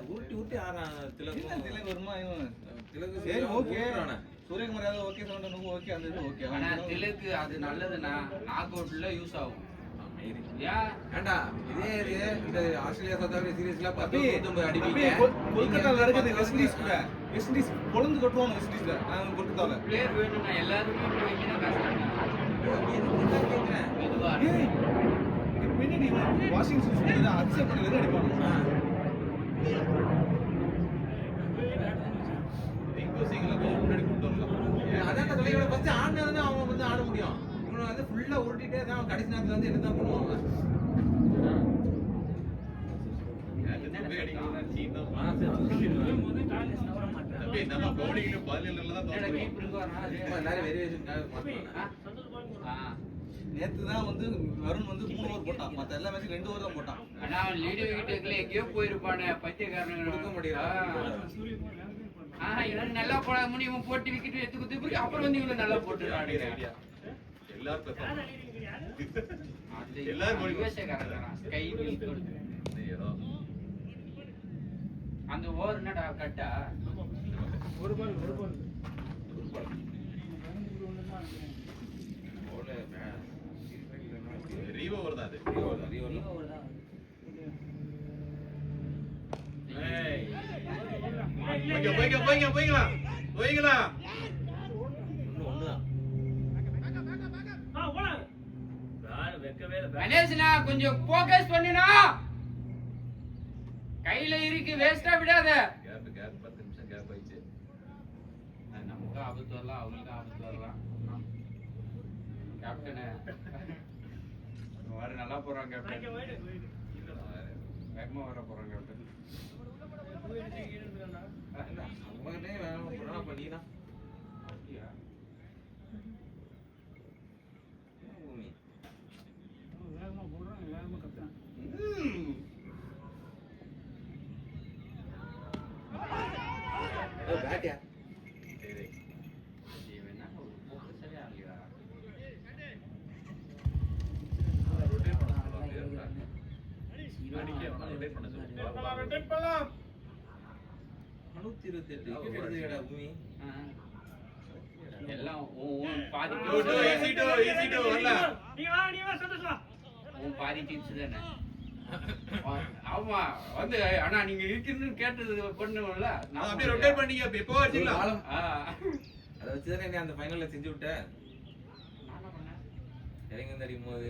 உருட்டி உருட்டி ஆறான் திலக் வருமா இவன் திலகு சரி ஓகே சூரியகுமார் யாதவ் ஓகே சொன்னது ஓகே அந்த இது ஓகே ஆனா திலக்கு அது நல்லதுண்ணா நாக் அவுட்ல யூஸ் ஆகும் ஏண்டா இதே இந்த ஆஸ்திரேலியா சவுத் ஆப்பிரிக்கா சீரீஸ்ல 10 அடிப்பீங்க கொல்கத்தால நடக்குது வெஸ்ட் இண்டீஸ் கூட வெஸ்ட் இண்டீஸ் பொளந்து கட்டுவாங்க வெஸ்ட் இண்டீஸ்ல நான் கொல்கத்தால பிளேயர் வேணும்னா எல்லாருமே போய்க்கினா கஷ்டம் மெதுவா பின்னாடி வாஷிங்டன் சுத்தது அக்செப்ட் பண்ணி வெறும் அடிப்பாங்க சிங்கிள் முன்னாடி கொண்டு வரலாம் அதான் தலையோட ஃபர்ஸ்ட் ஆடுனதுன்னா அவன் வந்து ஆட முடியும் இவனை வந்து ஃபுல்லா உருட்டிட்டே தான் கடைசி நேரத்துல வந்து என்ன பண்ணுவாங்க நம்ம பவுலிங்ல 17 தான் எல்லாரும் வேரியேஷன் நேத்து தான் வந்து வருண் வந்து 3 ஓவர் போட்டான் மத்த எல்லா மேட்சும் 2 ஓவர் தான் போட்டான் ஆனா அவன் லீடு விக்கெட்டுக்குள்ள எங்கேயோ போயிருப்பானே பைத்தியக்காரன் கொடுக்க முடியாது இவன் நல்லா போட முடியும் போட்டு விக்கெட் எடுத்து குத்து அப்புறம் வந்து இவங்க நல்லா போட்டுறாங்க எல்லாரும் கை அந்த ஓவர் என்னடா கட்டா ஒரு பால் ரீவ் ஓவர் தான் அது போய்க்கலாம் கணேஷ்னா கொஞ்சம் போக்கஸ் பண்ணுனா கையில இருக்கு வேஸ்டா விடாத கேப் 10 நிமிஷம் கேப் ஆயிடுச்சு நமக்கு ஆபத்து வரலாம் அவங்களுக்கு ஆபத்து வரலாம் கேப்டனு வர நல்லா போறான் கேப்டன் வேகமா வர போறான் கேப்டன் அவங்ககிட்டே வேலை பண்ணினா அப்படியா வேகமா போடுறான் வேகமா கத்தான் பேட்டியா சரி என்ன ஒரு போக்கஸே ஆகலையா ரொட்டேட் பண்ண சொல்லுவாங்க அடிக்க ரொட்டேட் பண்ண சொல்லுவாங்க 128 எடுத்துடா பூமி எல்லாம் பாதி ஈஸி டு வரல நீ வா சந்தோஷம் உன் பாதி டிப்ஸ் தானே ஆமா வந்து ஆனா நீங்க இருக்குன்னு கேட்டது பண்ணுவோம்ல நான் அப்படியே ரொட்டேட் பண்ணீங்க எப்போ வச்சிடலாம் அதை வச்சுதானே அந்த ஃபைனல்ல செஞ்சு விட்ட இறங்கி வந்து அடிக்கும் போது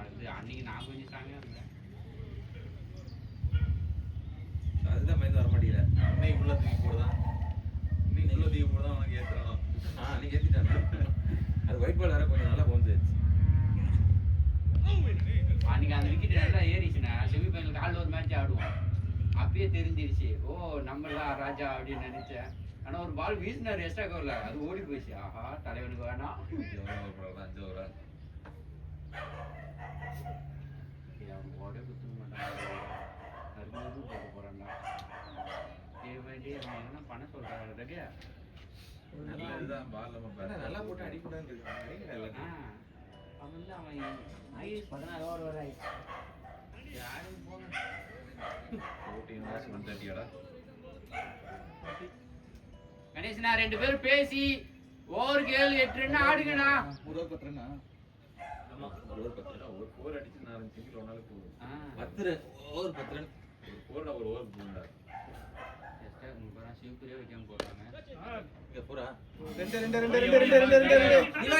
அது அன்னைக்கு நான் கொஞ்சம் ஸ்ட்ராங்கா இருந்தேன். அதுதான் பயந்து வர மாட்டேங்கிற. அன்னைக்கு ஃபுல்லா தூக்கி போடுதான், இன்னைக்கு ஃபுல்லா தூக்கி போடுதான் உனக்கு ஏத்துறானோ. அன்னைக்கு ஏற்றிட்டாங்க. அது ஒயிட் பால் வேற கொஞ்சம் நல்லா போந்துச்சு. அன்னைக்கு அந்த விக்கெட் நல்லா ஏறிச்சுண்ணா. செமிஃபைனல் காலைல ஒரு மேட்ச் ஆடுவோம், அப்பயே தெரிஞ்சிருச்சு ஓ நம்மளா ராஜா அப்படின்னு நினைச்சேன். ஆனா ஒரு பால் வீசினார் எக்ஸ்ட்ரா கவர்ல, அது ஓடி போயிடுச்சு. ஆஹா தலைவனுக்கு வேணாம். 5 ஓவர் அவன் ஓடே குத்துக்க மாட்டான், அறுபது போட போறான்டா. அவன் என்ன பண்ண சொல்றான் ரகே? நல்ல இதுதான் பால் நம்ம நல்லா போட்டு அடிக்கூடாதுன்னு இருக்கு. அவன் வந்து அவன் 16 ஓவர் வரை ஆயிடுச்சு. யாரும் போன 14 hours 130 கணேசனா 2 பேரும் பேசி ஓவருக்கு 7-8 ரன் ஆடுங்கண்ணா. ஒரு ஓவர் 10 ரன்னா? ஆமா, ஒரு ஓவர் 10 ரன். ஒரு 4 அடிச்சு 4 சிங்கிள் ஒன்னால போகுது. 10 ரன் ஓவர் 10 ரன். ஒரு 4 ஒரு ஓவர் போகும்டா. எஸ்டா முப்பரா சிவப்புரியே வைக்காம போறாங்க. இங்க போறா. 2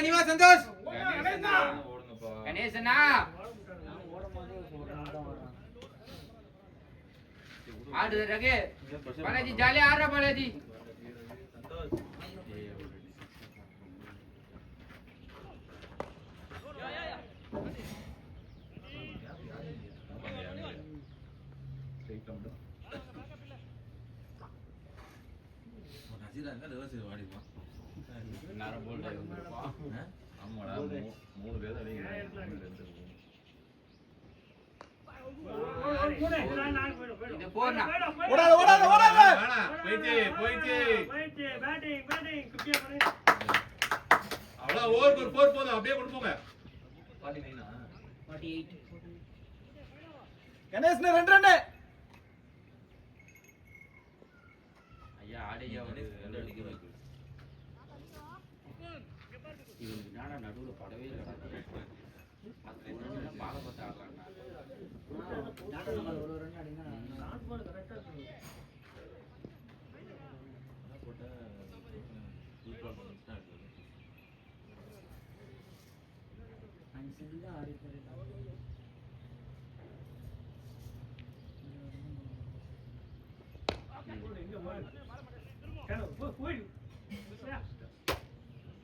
நீ வா சந்தோஷ். கணேசனா ஓடுங்கப்பா. கணேசனா ஓடும்போது ஒரு ரன் தான் வரும். ஆடு ரகே. பாலாஜி ஜாலியா ஆடுறா பாலாஜி. சந்தோஷ். நசீரா ரிவர்ஸ் வாடிப்பான். நேரம் போல்ட் ஆகி வந்திருப்பான். ஆமாடா, 3 பேர் அடிக்கிறாங்க. இது போறா. போயிடுச்சு. அவ்வளோ ஓவருக்கு ஒரு 4 போதும், அப்படியே கொண்டு போங்க. 48. கணேசன் 2 ரன். ஐயா ஆடையா வந்து அடிக்க வைக்கு. இவனுக்கு என்னடா நடுவுல படவே இல்லடா. பால பார்த்து ஆடுறான்டா. நாட்டு நம்ம ஒரு ரன் அடிங்க. ஷார்ட் பால் கரெக்ட்டா இருக்கு. போட்டா சூப்பரா பண்ணிட்டா இருக்கு. 5 சிங்கிள் தான் ஆடி போறாங்க.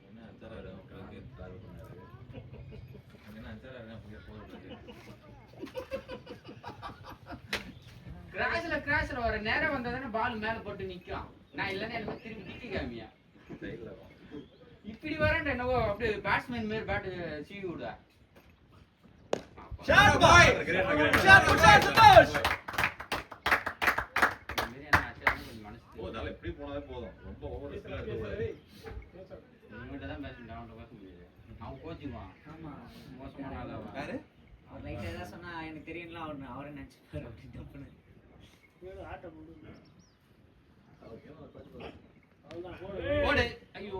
என்ன அன்சரா உங்களுக்கு டிராவல் பண்ணாரு. என்ன அன்சரா இருக்கா அப்படியே போறது. கிராஸ்ல வர நேரம் வந்ததானே பால் மேல போட்டு நிக்கும். நான் இல்லன்னா எனக்கு திரும்பி கிட்டி காமியா. சைடுல வா. இப்படி வரேன் என்னவோ அப்படியே பேட்ஸ்மேன் மாதிரி பேட் சீவி விடுதா. ஷாட் பாய். ஷாட் சந்தோஷ். இந்த மாதிரி என்ன ஆச்சு கொஞ்சம் மனசு. ஓ, நல்லா இப்படி போனதே போதும். ரொம்ப ஓவர் ஸ்பீடா இருக்கு. இவன்கிட்ட தான் பேச முடியாது. அவன் கோச்சுக்குவான். ஆமா. மோசமான ஆளா அவன். யாரு? அவர் லைட்டா ஏதாவது சொன்னா எனக்கு தெரியும்ல அவரை நினைச்சுப்பாரு அப்படி தப்புன்னு. ஓடு. ஐயோ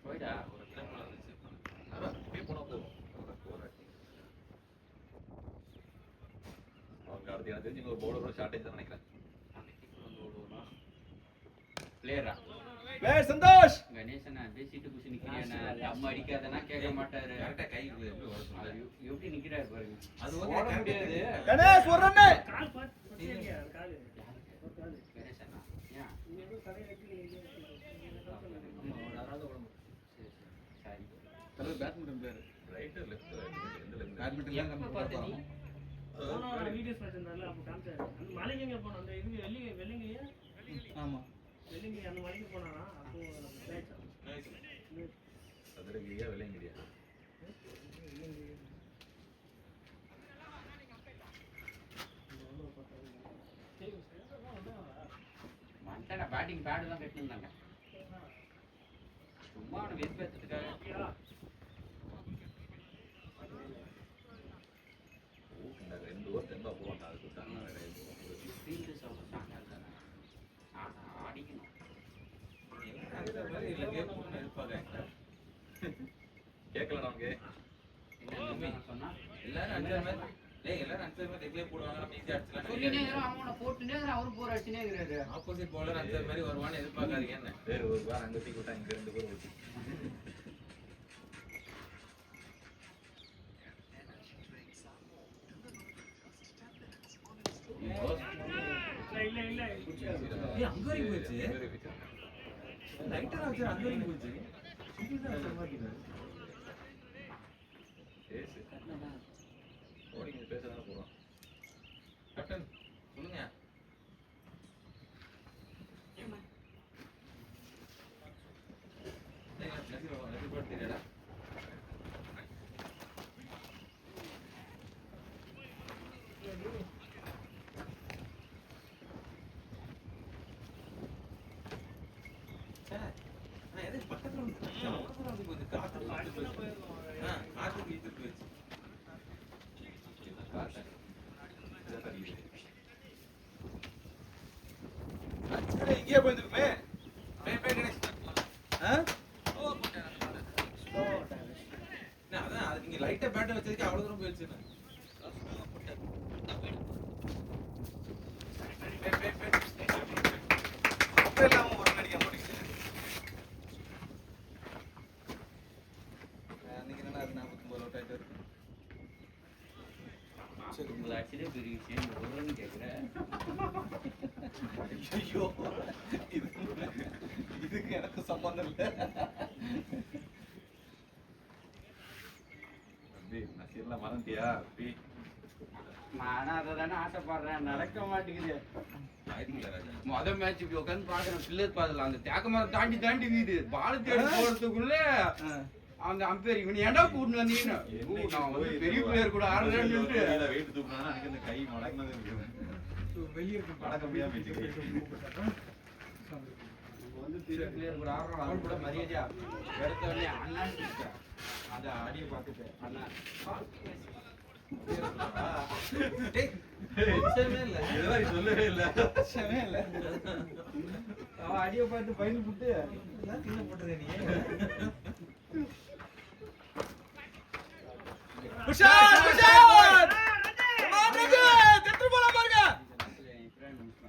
போய்டா. ஒரு டைம் வந்துச்சு. அதான் இப்படி போனா போதும். அவங்க அடுத்து எனக்கு தெரிஞ்சு ஒரு பவுலரோட ஷார்ட்டேஜ் தான் நினைக்கிறேன். பிளேயரா சந்தோஷ். கணேசனா அப்படியே சீட்டு குச்சி நிக்கிறேன். நம்ம அடிக்காதனா கேட்க மாட்டாரு. கரெக்டா கை எப்படி வர சொல்ல. எப்படி நிக்கிறாரு பாருங்க. அது ஓட முடியாது. கணேஷ் 1 ரன். கணேசனா ஏன் சரி தலைவர் பேட்மிண்டன் பிளேயர். ரைட் லெஃப்ட் எந்த லெஃப்ட்? பேட்மிண்டன் எப்ப பார்த்த நீ? வீடியோஸ் பார்த்திருந்தால அப்போ காமிச்சாரு. அந்த மலைக்கு எங்க போனோம்? அந்த இது வெள்ளிங்கையா ஆமா. வெள்ளிங்கை அந்த மலைக்கு போனானா அப்போ மேட்ச் சதுரகிரியா வெள்ளையங்கிரியா? மண்டன பேட்டிங் பேட் தான் கட்டிருந்தாங்க. சும்மா அவனை வெறுப்பேத்துறதுக்காக. இந்த 2 ஓவர் தெம்பா போவான்டா. அது கொடுத்தாங்க ஃபீல்டு சவுண்ட் ஸ்ட்ராங்கா இருந்தானே. அடிக்கணும். அந்த மாதிரி இல்ல கேட்கணும்னு இருப்பாங்க. கேட்கல நமக்கு. என்ன சொன்னா எல்லாரும் அன்சர் மாதிரி எல்லாரும் அன்சர் மாதிரி ரெகுலர் போடுவாங்க. நம்ம ஈஸியா சொல்லினே அடிச்சலாம். இருக்கிறோம். அவனை போட்டுனே இருக்கிறான். அவரு போர் அடிச்சுனே இருக்கிறாரு. ஆப்போசிட் பவுலர் அன்சர் மாதிரி வருவான்னு எதிர்பார்க்காதீங்க. என்ன வேறு ஒரு பார் அங்க தூக்கி விட்டா இங்க 2 பேர் ஓட்டி. ஏய் அங்க வரைக்கும் போச்சு. லைட்டா வச்சு அங்க வரைக்கும் போச்சு. சிங்கிள் தான் மாட்டினாரு. பேசு. ஓடிங்க பேசதானே போறோம். கேப்டன் சொல்லுங்க. நசி போட்டு தெரியடா. பக்கத்துல வந்து காத்து காத்து இழுத்துட்டு போயிடுச்சு. இங்கே போயிருக்குமே. கணேஷ் அதான் அது நீங்க லைட்டா பேட்டை வச்சதுக்கு அவ்வளவு தூரம் போயிடுச்சு. உங்களை அடிச்சதே பெரிய விஷயம் ஒருன்னு கேட்குறேன். ஐயோ இதுக்கு எனக்கு சம்பந்தம் இல்லை. நசீர்லாம் மறந்துட்டியா? நானும் அதை தானே ஆசைப்படுறேன், நடக்க மாட்டேங்குது. ஆயிடுங்களா ராஜா? மொதல் மேட்ச் இப்படி உட்காந்து பாக்குறேன், பில்லர் பாதல அந்த தேக்க மரம் தாண்டி தாண்டி வீடு பால் தேடி போறதுக்குள்ள அந்த அம்பேர் இவன் ஏன்டா கூட்டு வந்தீங்கன்னு நான் வந்து பெரிய பிளேயர் கூட ஆடுறேன்னு வெயிட் தூக்குனா எனக்கு இந்த கை மடங்கினது இருக்கு. வெளியே மடக்க முடியாம போயிடுச்சு. நம்ம வந்து பெரிய பிளேயர் கூட ஆடுறோம், அவன் கூட மரியாதையா எடுத்த உடனே அண்ணான்னு கூப்பிட்டேன். அந்த அடியை பார்த்துட்டு அண்ணா இதெல்லாம் நீ சொல்லவே இல்லை. அவன் அடியை பார்த்து பயந்து புட்டு கீழே போட்டுருக்க நீ. உஷார் உஷார்